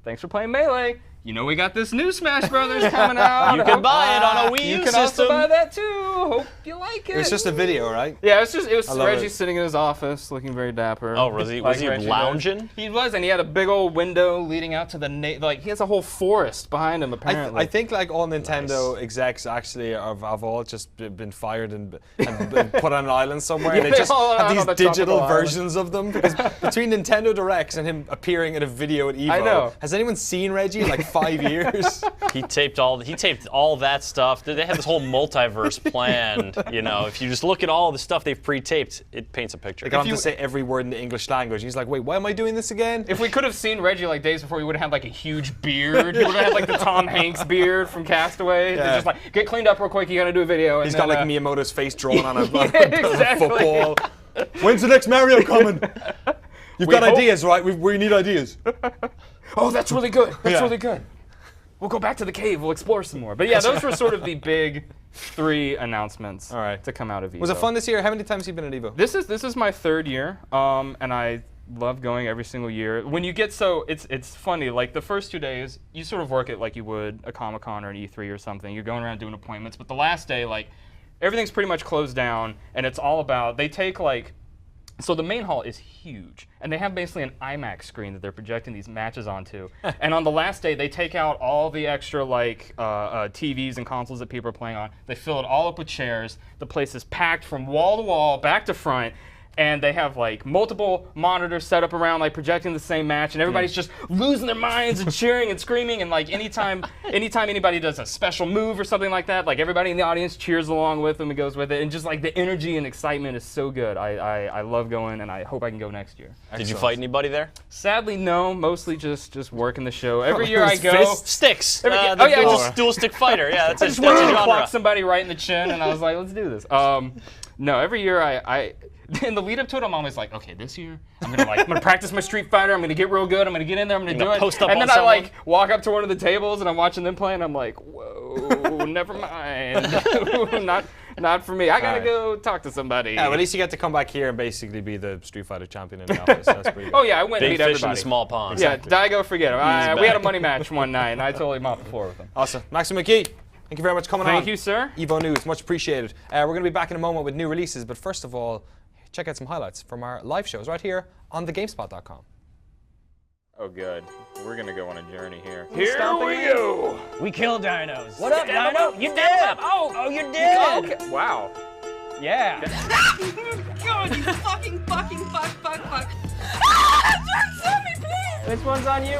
thanks for playing Melee. You know we got this new Smash Brothers coming out. You can buy it on a Wii U You can system. also buy that too. Hope you like it. It was just a video, right? Yeah, it was Reggie sitting in his office looking very dapper. Oh, was he lounging? He was, and he had a big old window leading out to the he has a whole forest behind him apparently. I think like all Nintendo execs actually have all just been fired and put on an island somewhere. And they just have these digital versions of them, because between Nintendo Directs and him appearing in a video at Evo, I know. Has anyone seen Reggie in like 5 years? He taped all that stuff. They had this whole multiverse planned. You know, if you just look at all the stuff they've pre-taped, it paints a picture. They got him to say every word in the English language. He's like, wait, why am I doing this again? If we could have seen Reggie like days before, he would have had like a huge beard. He would have had like the Tom Hanks beard from Castaway. Yeah. Just like, get cleaned up real quick, you gotta do a video. And He's then, got like Miyamoto's face drawn on a exactly. football. When's the next Mario coming? You've got ideas, right? We need ideas. Oh, that's really good. That's really good. We'll go back to the cave. We'll explore some more. But yeah, those were sort of the big 3 announcements to come out of Evo. Was it fun this year? How many times have you been at Evo? This is my 3rd year, and I love going every single year. When you get it's funny, like the first 2 days, you sort of work it like you would a Comic-Con or an E3 or something. You're going around doing appointments, but the last day, like, everything's pretty much closed down, and it's all about, they take like, so the main hall is huge, and they have basically an IMAX screen that they're projecting these matches onto. And on the last day, they take out all the extra like TVs and consoles that people are playing on. They fill it all up with chairs. The place is packed from wall to wall, back to front. And they have like multiple monitors set up around, like projecting the same match, and everybody's just losing their minds and cheering and screaming. And like anytime anybody does a special move or something like that, like everybody in the audience cheers along with them and goes with it. And just like the energy and excitement is so good. I love going, and I hope I can go next year. Did you fight anybody there? Sadly, no. Mostly just working the show. Every year I go. Sticks. Dual stick fighter. Yeah, that's I just wanted to clock somebody right in the chin, and I was like, let's do this. No, every year I in the lead up to it, I'm always like, okay, this year I'm gonna practice my Street Fighter. I'm gonna get real good. I'm gonna get in there. I'm gonna do it. Post up and on then someone. I like walk up to one of the tables and I'm watching them play, and I'm like, whoa, never mind. not for me. I gotta go talk to somebody. Yeah, but at least you get to come back here and basically be the Street Fighter champion in the office. That's pretty good. Oh yeah, I went and Big beat fish everybody. in the small pond. Exactly. Yeah, Daigo, forget him. We had a money match one night, and I totally mopped the floor with him. Awesome, Maxim McKee. Thank you very much for coming on. Thank you, sir. Evo News, much appreciated. We're going to be back in a moment with new releases, but first of all, check out some highlights from our live shows right here on thegamespot.com. Oh, good. We're going to go on a journey here. Here we go. We killed dinos. What up, Dino? You dead. Oh, you're dead. Okay. Wow. Yeah. God, you fucking fuck. Ah, turn me, please. This one's on you,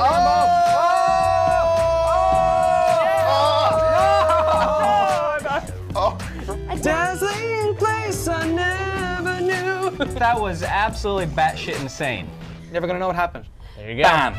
A dazzling place I never knew. That was absolutely batshit insane. Never going to know what happened. There you go. Bam.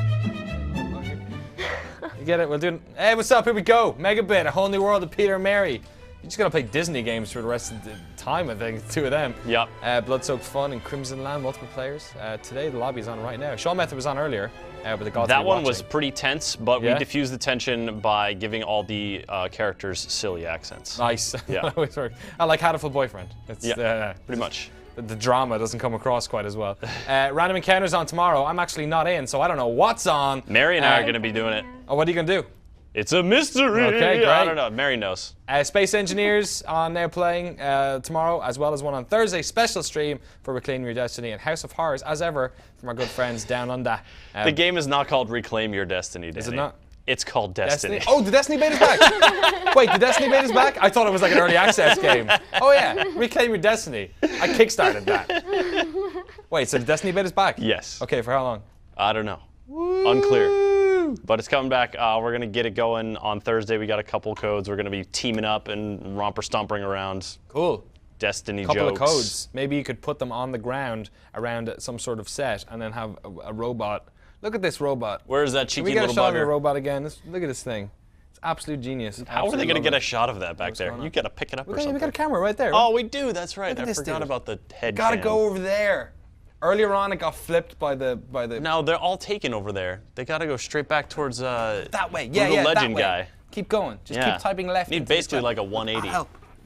You get it? We're doing. Hey, what's up? Here we go. Megabit, a whole new world of Peter and Mary. You're just going to play Disney games for the rest of the time, I think. 2 of them. Yep. Blood-Soaked Fun and Crimson Land, multiple players. Today, the lobby's on right now. Shaw Method was on earlier. But the gods that one was pretty tense, but we Yeah? diffused the tension by giving all the characters silly accents. Nice. Yeah. That always works. I like Hatful Boyfriend. It's, Yeah, pretty much. the drama doesn't come across quite as well. Random Encounters on tomorrow. I'm actually not in, so I don't know what's on. Mary and I are going to be doing it. Oh, what are you going to do? It's a mystery. Okay, great. I don't know. Mary knows. Space Engineers on there playing tomorrow, as well as one on Thursday. Special stream for Reclaim Your Destiny and House of Horrors, as ever, from our good friends down under. The game is not called Reclaim Your Destiny, Danny. Is it not? It's called Destiny. Oh, the Destiny beta's back. Wait, the Destiny beta's back? I thought it was like an early access game. Oh yeah, Reclaim Your Destiny. I kickstarted that. Wait, so the Destiny beta's back? Yes. Okay, for how long? I don't know. Unclear. But it's coming back. We're going to get it going on Thursday. We got a couple codes. We're going to be teaming up and romper stomping around. Cool. Destiny Couple jokes. of codes. Maybe you could put them on the ground around some sort of set and then have a robot. Look at this robot. Where's that Can cheeky we get little a shot of bugger? the robot again? Look at this thing. It's absolute genius. How are they going to get a shot of that back there? You got to pick it up or something. We got a camera right there. Oh, we do. That's right. I this forgot dude. about the head Gotta cam. go over there. Earlier on, it got flipped by the. No, they're all taken over there. They got to go straight back towards that way. the legend that way. guy. Keep going. Just keep typing left. Need basically like a 180.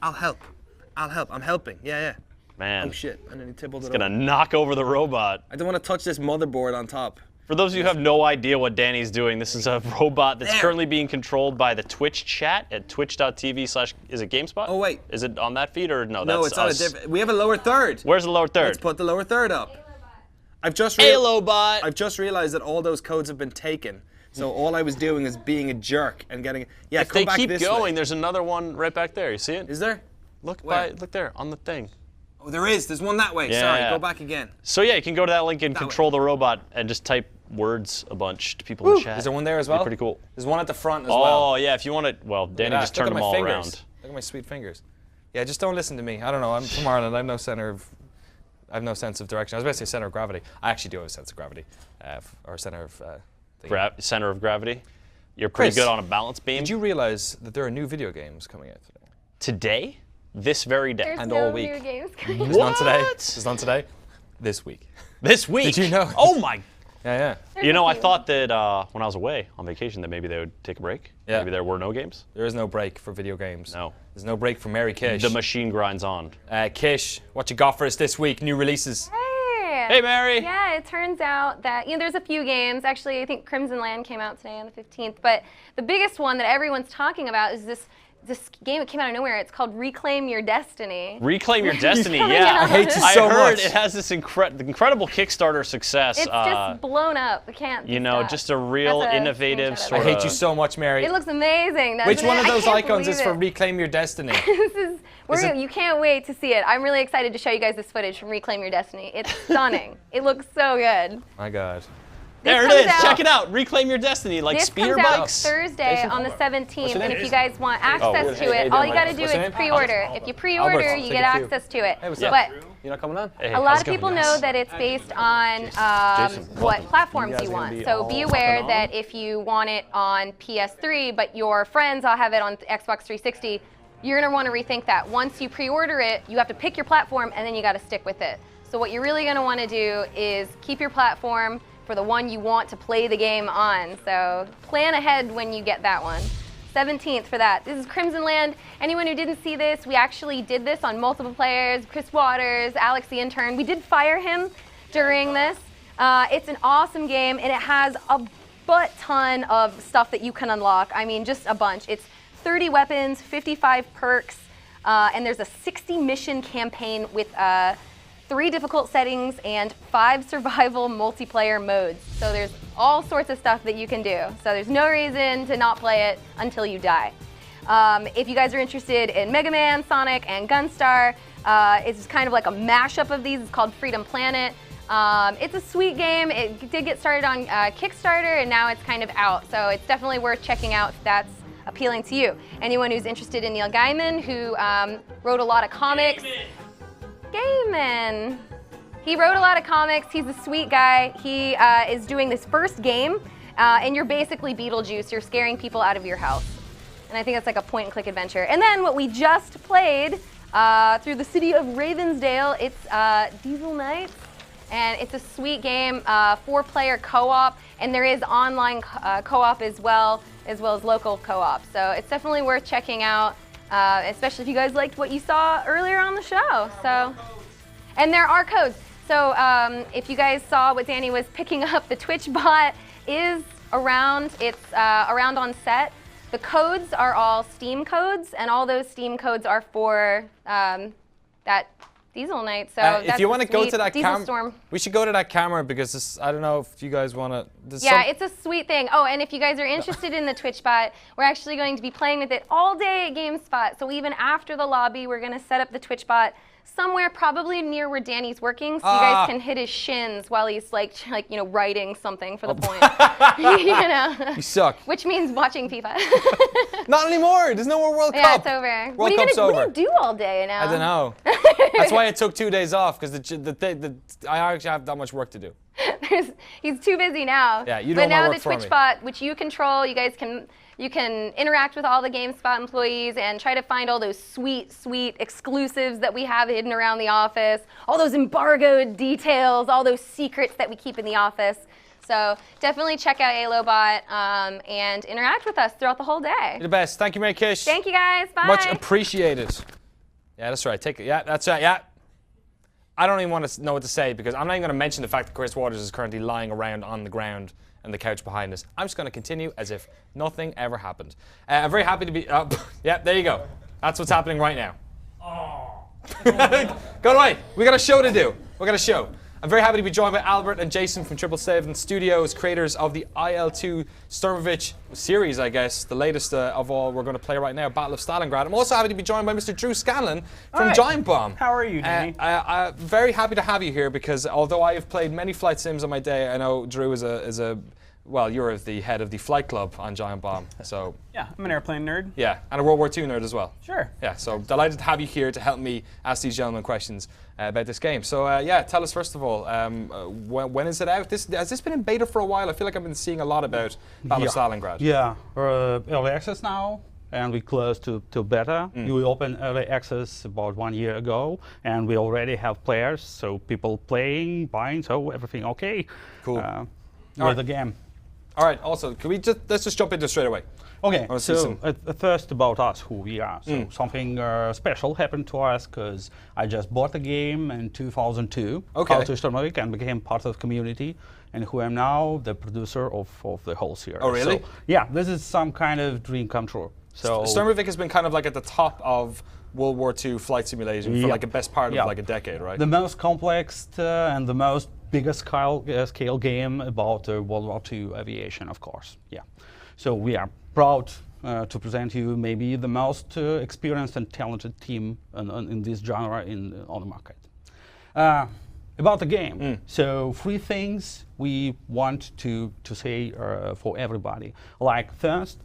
I'll help. I'm helping. Yeah. Man. Oh shit! And then he tippled It's it gonna over. knock over the robot. I don't want to touch this motherboard on top. For those of you who have no idea what Danny's doing, this is a robot that's currently being controlled by the Twitch chat at twitch.tv/ is it GameSpot? Oh wait. Is it on that feed or no? No, that's it's on a us. different. We have a lower third. Where's the lower third? Let's put the lower third up. I've just realized that all those codes have been taken. So all I was doing is being a jerk and getting. Yeah, If come they back keep this going, way. there's another one right back there. You see it? Is there? Look Where? look there on the thing. Oh, there is. There's one that way. Yeah. Sorry, go back again. So yeah, you can go to that link and control the robot and just type words a bunch to people in the chat. Is there one there as well? Be pretty cool. There's one at the front as Oh well. yeah, if you want it. Well, Danny just Look turned at them my all fingers. around. Look at my sweet fingers. Yeah, just don't listen to me. I don't know. I'm from Ireland. I have no sense of direction. I was about to say center of gravity. I actually do have a sense of gravity, or center of. Center of gravity. You're pretty Chris, good on a balance beam. Did you realize that there are new video games coming out today? Today? This very day. There's And no all week. new games coming. It's not today. It's not today. This week. This week? Did you know? Oh my. Yeah. You know, I thought that when I was away on vacation that maybe they would take a break. Yeah. Maybe there were no games. There is no break for video games. No. There's no break for Mary Kish. The machine grinds on. Kish, what you got for us this week? New releases. Hey, Mary. Yeah, it turns out that, there's a few games. Actually, I think Crimson Land came out today on the 15th. But the biggest one that everyone's talking about is this game that came out of nowhere. It's called Reclaim Your Destiny. Reclaim Your Destiny, yeah. I hate you so I heard much. it has this incredible Kickstarter success. It's just blown up. It can't be stopped. Just a real That's a innovative screenshot of sort I of. hate you so much, Mary. It looks amazing. Which one of I those can't icons is believe for it. Reclaim Your Destiny? You can't wait to see it. I'm really excited to show you guys this footage from Reclaim Your Destiny. It's stunning. It looks so good. My God. There it comes is. out- Check it out. Reclaim Your Destiny, like This speeder comes out bikes. Thursday on the 17th, and if you guys want Oh, access to it, all you got to do is pre-order. If you pre-order, you get access to it. Hey, what's But up? You not coming on? Hey, a lot how's of it going? people know that it's based on what platforms you want. So be aware that if you want it on PS3, but your friends all have it on Xbox 360, you're going to want to rethink that. Once you pre-order it, you have to pick your platform, and then you got to stick with it. So what you're really going to want to do is keep your platform for the one you want to play the game on. So plan ahead when you get that one. 17th for that. This is Crimson Land. Anyone who didn't see this, we actually did this on multiple players. Chris Waters, Alex the intern. We did fire him during this. It's an awesome game, and it has a butt ton of stuff that you can unlock. I mean, just a bunch. It's 30 weapons, 55 perks, and there's a 60 mission campaign with 3 difficult settings and 5 survival multiplayer modes. So there's all sorts of stuff that you can do. So there's no reason to not play it until you die. If you guys are interested in Mega Man, Sonic, and Gunstar, it's kind of like a mashup of these. It's called Freedom Planet. It's a sweet game. It did get started on Kickstarter, and now it's kind of out. So it's definitely worth checking out if that's appealing to you. Anyone who's interested in Neil Gaiman, who wrote a lot of comics. Gaiman. He wrote a lot of comics. He's a sweet guy. He is doing this first game, and you're basically Beetlejuice. You're scaring people out of your house. And I think that's like a point-and-click adventure. And then what we just played through the city of Ravensdale, it's Diesel Knights. And it's a sweet game, 4-player co-op, and there is online co-op as well as local co-op. So it's definitely worth checking out. Especially if you guys liked what you saw earlier on the show. So, And there are codes. So if you guys saw what Danny was picking up, the Twitch bot is around. It's around on set. The codes are all Steam codes, and all those Steam codes are for that Diesel night. So if you want to go to that camera, we should go to that camera because this, I don't know if you guys want to. Yeah, it's a sweet thing. Oh, and if you guys are interested in the Twitch bot, we're actually going to be playing with it all day at GameSpot. So even after the lobby, we're going to set up the Twitch bot somewhere probably near where Danny's working, so you guys can hit his shins while he's like writing something for the point. You suck. Which means watching FIFA. Not anymore. There's no more World Cup. Yeah, it's over. World Cup's over. What do you do all day now? I don't know. That's why I took 2 days off, because I actually have that much work to do. He's too busy now. Yeah, you But don't now work the for me. Twitch bot, which you control, you can interact with all the GameSpot employees and try to find all those sweet, sweet exclusives that we have hidden around the office, all those embargoed details, all those secrets that we keep in the office. So definitely check out ALOBot and interact with us throughout the whole day. You're the best. Thank you, Mary Kish. Thank you, guys. Bye. Much appreciated. Yeah, that's right. Take it. Yeah, that's right. Yeah. I don't even want to know what to say because I'm not even going to mention the fact that Chris Waters is currently lying around on the ground and the couch behind us. I'm just going to continue as if nothing ever happened. I'm very happy to be. Yeah, there you go. That's what's happening right now. Go away. We got a show to do. We got a show. I'm very happy to be joined by Albert and Jason from 777 Studios, creators of the IL-2 Sturmovik series, I guess, the latest of all we're going to play right now, Battle of Stalingrad. I'm also happy to be joined by Mr. Drew Scanlon from Giant Bomb. How are you, Danny? I'm very happy to have you here because although I have played many flight sims on my day, I know Drew is a well, you're the head of the flight club on Giant Bomb, so. Yeah, I'm an airplane nerd. Yeah, and a World War II nerd as well. Sure. Yeah, so delighted to have you here to help me ask these gentlemen questions about this game. So yeah, tell us first of all, when is it out? Has this been in beta for a while? I feel like I've been seeing a lot about Battle of Stalingrad. Yeah, we're early access now, and we close to beta. We opened early access about 1 year ago, and we already have players, so people playing, buying, so everything okay. Cool. With the game. All right. Also, can we let's just jump into straight away. Okay. So first about us, who we are. So something special happened to us because I just bought the game in 2002. Okay. IL-2 Sturmovik, and became part of the community, and who am now the producer of the whole series. Oh, really? So, yeah. This is some kind of dream come true. So Sturmovik has been kind of like at the top of World War II flight simulation for like the best part of like a decade, right? The most complex and the most biggest scale game about World War II aviation, of course. Yeah. So we are proud to present you maybe the most experienced and talented team in this genre on the market. About the game. So 3 things we want to say for everybody. Like first,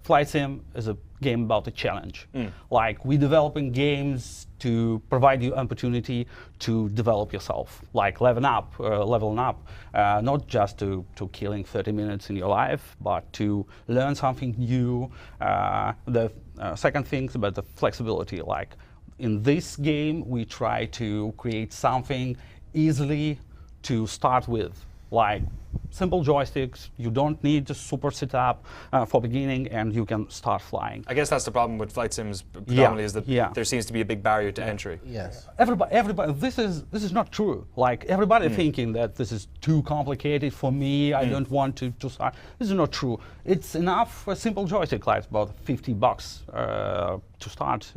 Flight Sim is a game about a challenge. Like we developing games to provide you opportunity to develop yourself, like leveling up, not just to killing 30 minutes in your life, but to learn something new. The second thing is about the flexibility. Like in this game, we try to create something easily to start with, like simple joysticks. You don't need a super setup for beginning, and you can start flying. I guess that's the problem with flight sims predominantly is that there seems to be a big barrier to entry. Yes. Everybody. This is not true. Like everybody thinking that this is too complicated for me. I don't want to start. This is not true. It's enough a simple joystick, like about $50 to start.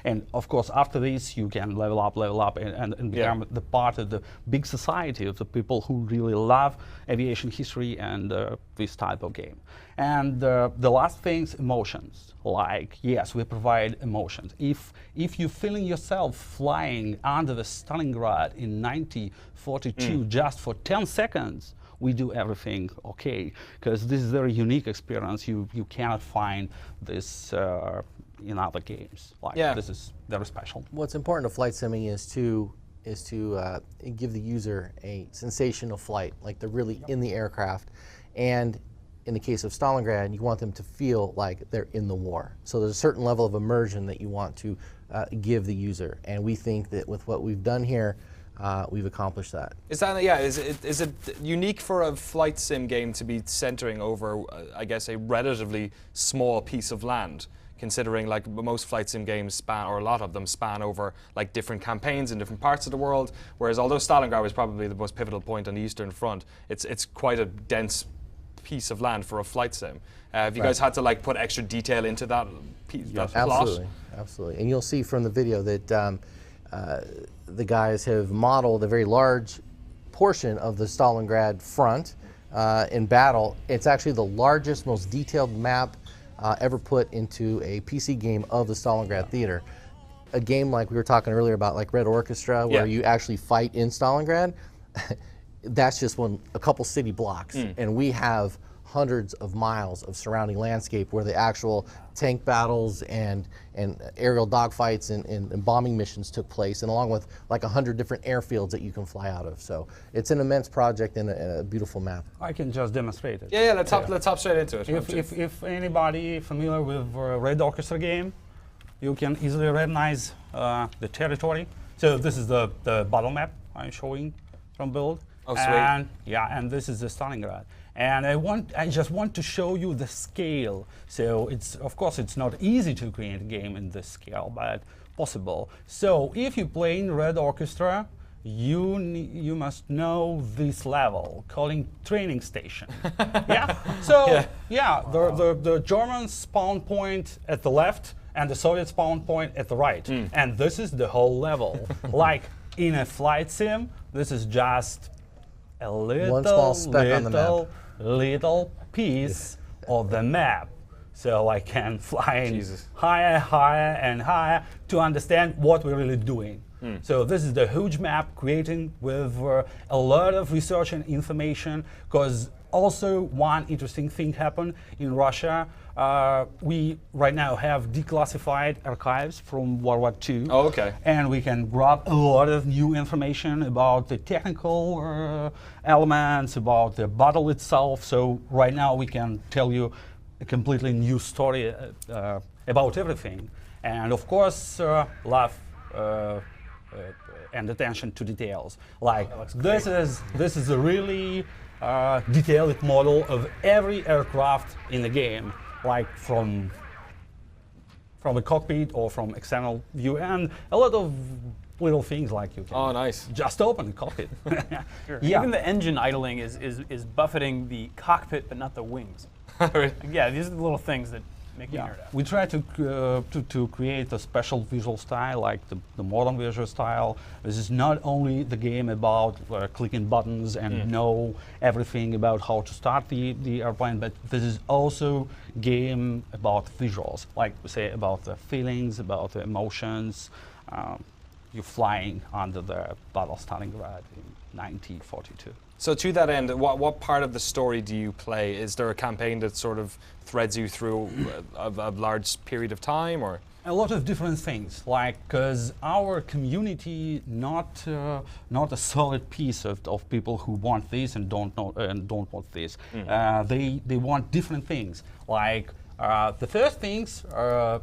And of course, after this, you can level up, and become the part of the big society of the people who really love aviation history and this type of game. And the last thing is emotions. Like, yes, we provide emotions. If you're feeling yourself flying under the Stalingrad in 1942 just for 10 seconds, we do everything okay, because this is a very unique experience. You cannot find this in other games. Like, this is very special. What's important to flight simming is to give the user a sensation of flight, like they're really in the aircraft. And in the case of Stalingrad, you want them to feel like they're in the war. So there's a certain level of immersion that you want to give the user. And we think that with what we've done here, we've accomplished that. Is that is it unique for a flight sim game to be centering over, I guess, a relatively small piece of land? considering like most flight sim games span, or a lot of them span over like different campaigns in different parts of the world. Whereas although Stalingrad was probably the most pivotal point on the Eastern Front, it's quite a dense piece of land for a flight sim. Have you guys had to like put extra detail into that piece? That Absolutely, plot? absolutely. And you'll see from the video that the guys have modeled a very large portion of the Stalingrad front in battle. It's actually the largest, most detailed map ever put into a PC game of the Stalingrad theater. A game like we were talking earlier about, like Red Orchestra, where you actually fight in Stalingrad, that's just a couple city blocks. And we have hundreds of miles of surrounding landscape where the actual tank battles and aerial dogfights and bombing missions took place, and along with like 100 different airfields that you can fly out of. So it's an immense project and a beautiful map. I can just demonstrate it. Yeah, let's hop straight into it. If anybody familiar with Red Orchestra game, you can easily recognize the territory. So this is the battle map I'm showing from build. Oh, sweet. And and this is the Stalingrad. And I just want to show you the scale. So of course it's not easy to create a game in this scale, but possible. So if you play in Red Orchestra, you must know this level, calling training station. So the German spawn point at the left and the Soviet spawn point at the right. And this is the whole level. Like in a flight sim, this is just a one small speck on the map. Little piece of the map. So I can fly higher, higher, and higher to understand what we're really doing. So this is the huge map creating with a lot of research and information, because also one interesting thing happened in Russia. We right now have declassified archives from World War II. Oh, okay. And we can grab a lot of new information about the technical elements, about the battle itself. So right now we can tell you a completely new story about everything. And of course, love and attention to details. Like this is a really detailed model of every aircraft in the game, like from a cockpit or from external view, and a lot of little things like you can just open the cockpit. Sure. Even the engine idling is buffeting the cockpit, but not the wings. Yeah, these are the little things that make me nerd out. We try to create a special visual style, like the modern visual style. This is not only the game about clicking buttons and know everything about how to start the airplane, but this is also game about visuals, like we say, about the feelings, about the emotions. You're flying under the Battle Stalingrad in 1942. So to that end, what part of the story do you play? Is there a campaign that sort of threads you through a large period of time, or? A lot of different things, like, because our community not a solid piece of people who want this and don't want this. They want different things. Like the first things, the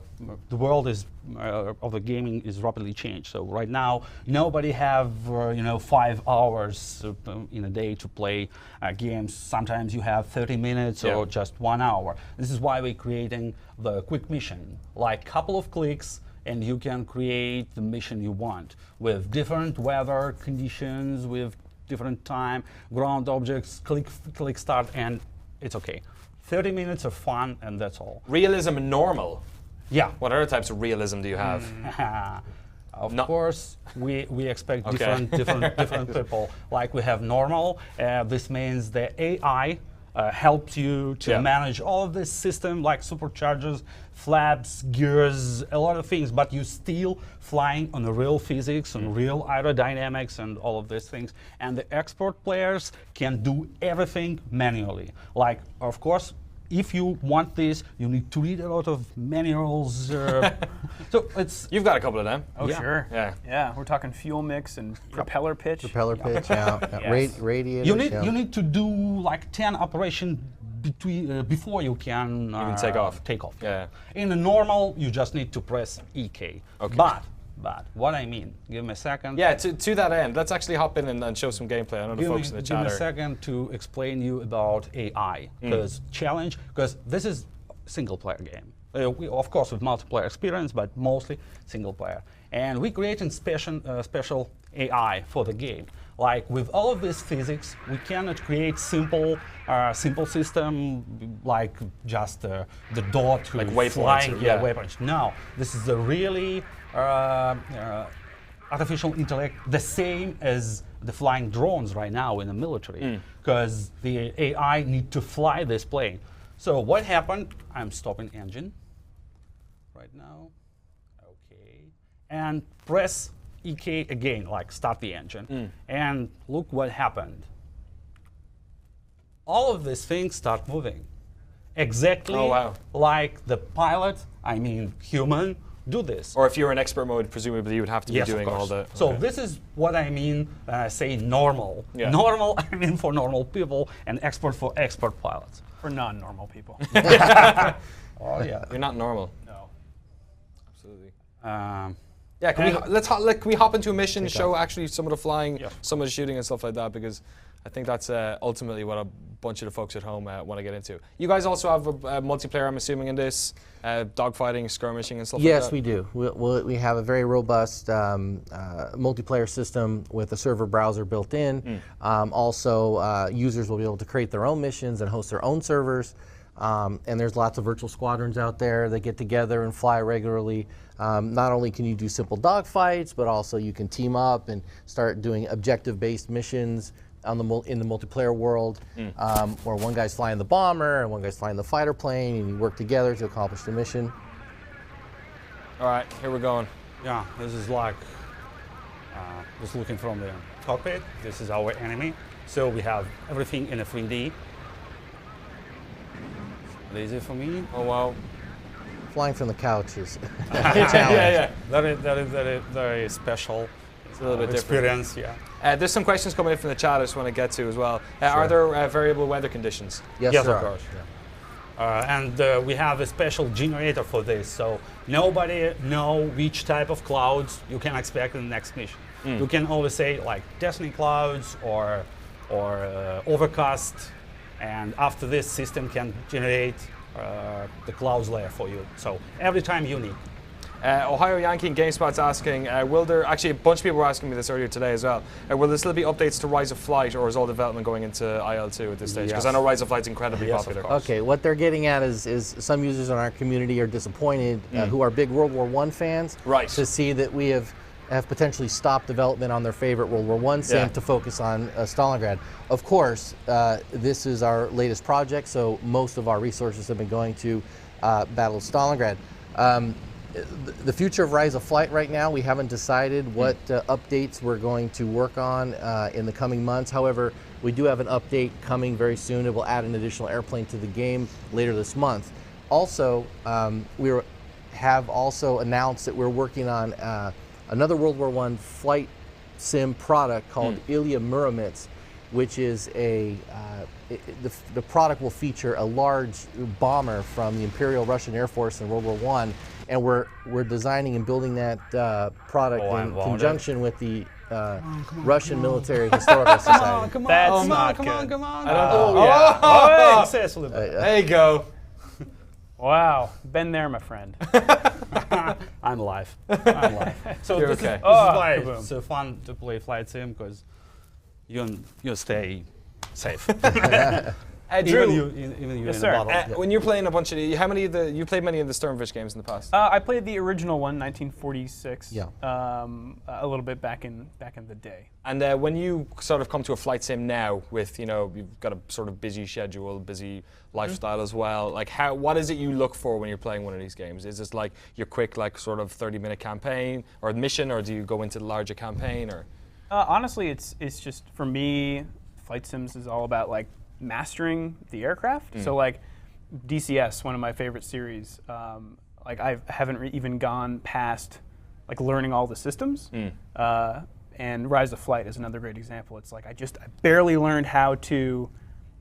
world is of the gaming is rapidly changed. So right now, nobody have 5 hours in a day to play games. Sometimes you have 30 minutes or just 1 hour. This is why we're creating the quick mission, like couple of clicks, and you can create the mission you want with different weather conditions, with different time, ground objects, click start, and it's okay. 30 minutes of fun, and that's all. Realism and normal. Yeah. What other types of realism do you have? Of course, we expect different people. Like we have normal. This means the AI helps you to manage all of this system, like superchargers, flaps, gears, a lot of things, but you still flying on the real physics, on real aerodynamics, and all of these things. And the expert players can do everything manually. Like, of course, if you want this, you need to read a lot of manuals. So it's you've got a couple of them. Oh sure. Yeah. We're talking fuel mix and propeller pitch. Propeller pitch. Radiator. You need to do like 10 operations before you can even take off. Yeah. In a normal, you just need to press EK. Okay. But what I mean, give me a second. Yeah, to that end, let's actually hop in and show some gameplay. I know the folks in the chat. Give me a second to explain you about AI, because this is a single player game. of course with multiplayer experience, but mostly single player. And we created special AI for the game. Like with all of this physics, we cannot create simple system like just the dot to like waypoints, flying, waypoints. No, this is a really artificial intellect, the same as the flying drones right now in the military, because the AI need to fly this plane. So what happened? I'm stopping engine right now. Okay, and press EK again, like start the engine, and look what happened. All of these things start moving, exactly like the pilot, I mean human, do this. Or if you're in expert mode, presumably you would have to be doing all the... So this is what I mean, say normal. Normal, I mean for normal people, and expert for expert pilots. For non-normal people. Oh yeah. You're not normal. No. Absolutely. Yeah, can we hop into a mission and show actually some of the flying, some of the shooting and stuff like that, because I think that's ultimately what a bunch of the folks at home want to get into. You guys also have a multiplayer, I'm assuming, in this, dogfighting, skirmishing and stuff like that? Yes, we do. We have a very robust multiplayer system with a server browser built in. Also, users will be able to create their own missions and host their own servers. And there's lots of virtual squadrons out there that get together and fly regularly. Not only can you do simple dogfights, but also you can team up and start doing objective-based missions in the multiplayer world, where one guy's flying the bomber and one guy's flying the fighter plane, and you work together to accomplish the mission. All right, here we're going. Yeah, this is like just looking from the cockpit. This is our enemy. So we have everything in a 3D. Easy for me. Oh wow. Flying from the couch is very special. It's a little bit experience, different. There's some questions coming in from the chat I just want to get to as well. Are there variable weather conditions? Yes, of course. And we have a special generator for this, so nobody know which type of clouds you can expect in the next mission. You can always say like Destiny clouds or overcast, and after this system can generate the clouds layer for you. So every time unique. Ohio Yankee and GameSpot's asking, will there, actually a bunch of people were asking me this earlier today as well, will there still be updates to Rise of Flight, or is all development going into IL-2 at this stage? Because I know Rise of Flight's incredibly popular. Okay, what they're getting at is some users in our community are disappointed, who are big World War I fans, to see that we have potentially stopped development on their favorite World War I sim to focus on Stalingrad. Of course, this is our latest project, so most of our resources have been going to Battle of Stalingrad. The future of Rise of Flight right now, we haven't decided what updates we're going to work on in the coming months. However, we do have an update coming very soon. It will add an additional airplane to the game later this month. Also, we have also announced that we're working on another World War I flight sim product called Ilya Muromets, which is the product will feature a large bomber from the Imperial Russian Air Force in World War I, and we're designing and building that product in conjunction with the Russian Military Historical Society. Come on. There you go. Wow, been there, my friend. I'm alive. So You're this okay. is why it's fun to play flight sim, because you stay safe. Drew, even you yes, in sir. a bottle. when you're playing a bunch of you played many of the Sturmovik games in the past? I played the original one, 1946. Yeah. A little bit back in the day. And when you sort of come to a flight sim now, with you've got a sort of busy schedule, busy lifestyle as well. Like, what is it you look for when you're playing one of these games? Is this like your quick, like sort of 30-minute campaign or mission, or do you go into the larger campaign, or? Honestly, it's just for me, flight sims is all about like mastering the aircraft. So like DCS, one of my favorite series, like I haven't even gone past like learning all the systems. And Rise of Flight is another great example. It's like I barely learned how to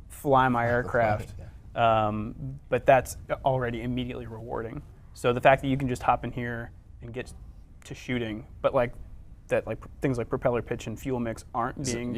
fly my aircraft, but that's already immediately rewarding. So the fact that you can just hop in here and get to shooting, but like that, like things like propeller pitch and fuel mix aren't being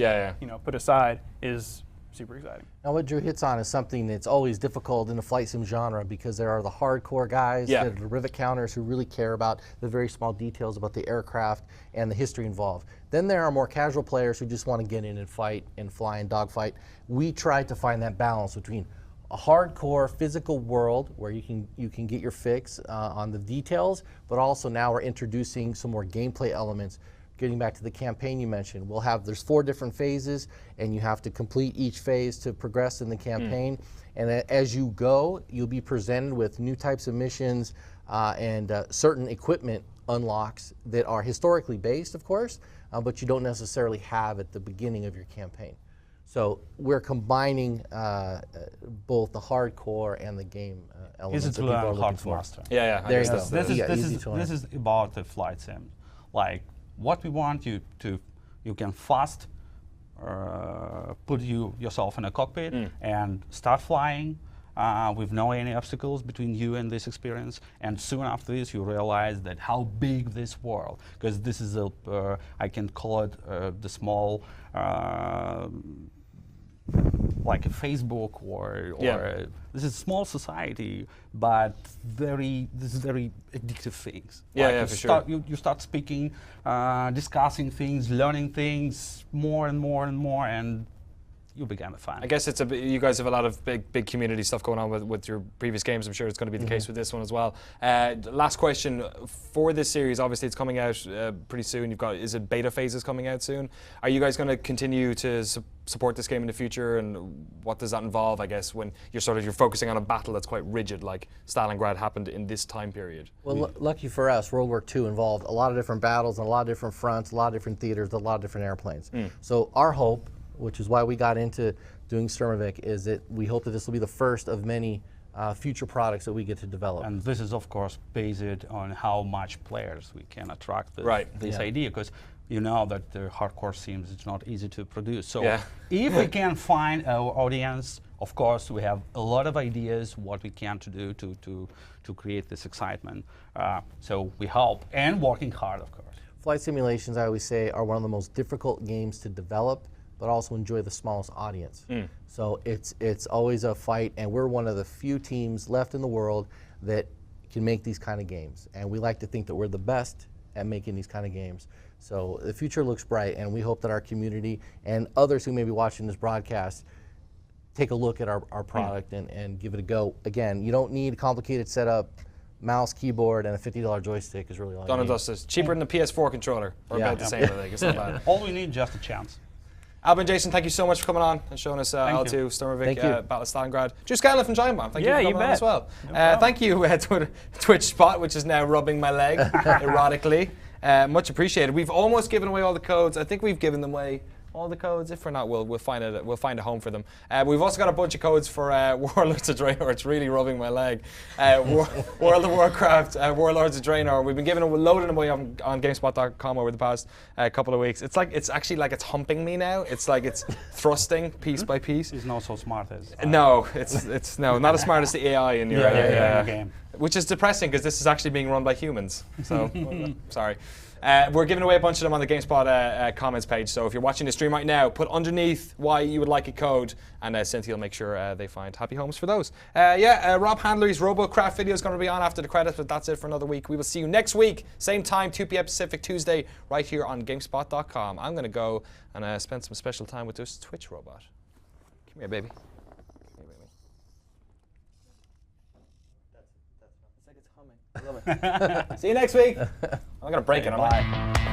put aside, is super exciting. Now, what Drew hits on is something that's always difficult in the flight sim genre because there are the hardcore guys that are the rivet counters who really care about the very small details about the aircraft and the history involved. Then there are more casual players who just want to get in and fight and fly and dogfight. We try to find that balance between a hardcore physical world where you can get your fix on the details, but also now we're introducing some more gameplay elements. Getting back to the campaign you mentioned, there's 4 different phases, and you have to complete each phase to progress in the campaign. And as you go, you'll be presented with new types of missions and certain equipment unlocks that are historically based, of course, but you don't necessarily have at the beginning of your campaign. So we're combining both the hardcore and the game elements. Easy to learn, hard to master. Yeah, there you go. This is about the flight sim. Like what we want you can fast put yourself in a cockpit and start flying with no any obstacles between you and this experience. And soon after this, you realize that how big this world, because this is I can call it the small. Like a Facebook or this is small society, but this is very addictive things. For sure. You start speaking, discussing things, learning things more and more and more, and you become a fan. I guess you guys have a lot of big community stuff going on with your previous games. I'm sure it's going to be the case with this one as well. Last question for this series. Obviously, it's coming out pretty soon. Is it beta phases coming out soon? Are you guys going to continue to support this game in the future? And what does that involve? I guess when you're focusing on a battle that's quite rigid, like Stalingrad happened in this time period. Well, lucky for us, World War II involved a lot of different battles and a lot of different fronts, a lot of different theaters, a lot of different airplanes. So our hope, which is why we got into doing Sturmovik, is that we hope that this will be the first of many future products that we get to develop. And this is, of course, based on how much players we can attract this idea, because you know that the hardcore sims, it's not easy to produce. So if we can find our audience, of course, we have a lot of ideas what we can do to create this excitement. So we hope, and working hard, of course. Flight simulations, I always say, are one of the most difficult games to develop, but also enjoy the smallest audience. So it's always a fight, and we're one of the few teams left in the world that can make these kind of games. And we like to think that we're the best at making these kind of games. So the future looks bright, and we hope that our community and others who may be watching this broadcast take a look at our product and give it a go. Again, you don't need a complicated setup. Mouse, keyboard, and a $50 joystick is really all you need. It's cheaper than the PS4 controller, or about the same, I think. It's not bad. All we need is just a chance. Albin, Jason, thank you so much for coming on and showing us IL-2 Sturmovik, Battle of Stalingrad. Drew Scanlon from Giant Bomb, thank you for coming on as well. Thank you, Twitch Spot, which is now rubbing my leg erotically. Much appreciated. We've almost given away all the codes. I think we've given them away all the codes. If we're not, we'll find a home for them. We've also got a bunch of codes for Warlords of Draenor. It's really rubbing my leg. World of Warcraft, Warlords of Draenor. We've been loading them away on GameSpot.com over the past couple of weeks. It's actually like it's humping me now. It's like it's thrusting piece by piece. He's not so smart as. No, it's not as smart as the AI in your game. Which is depressing because this is actually being run by humans. So sorry. We're giving away a bunch of them on the GameSpot comments page. So if you're watching the stream right now, put underneath why you would like a code, and Cynthia will make sure they find happy homes for those. Rob Handler's RoboCraft video is going to be on after the credits, but that's it for another week. We will see you next week, same time, 2 p.m. Pacific, Tuesday, right here on GameSpot.com. I'm going to go and spend some special time with this Twitch robot. Come here, baby. It's like it's humming. I love it. See you next week. I'm going to break it. Bye.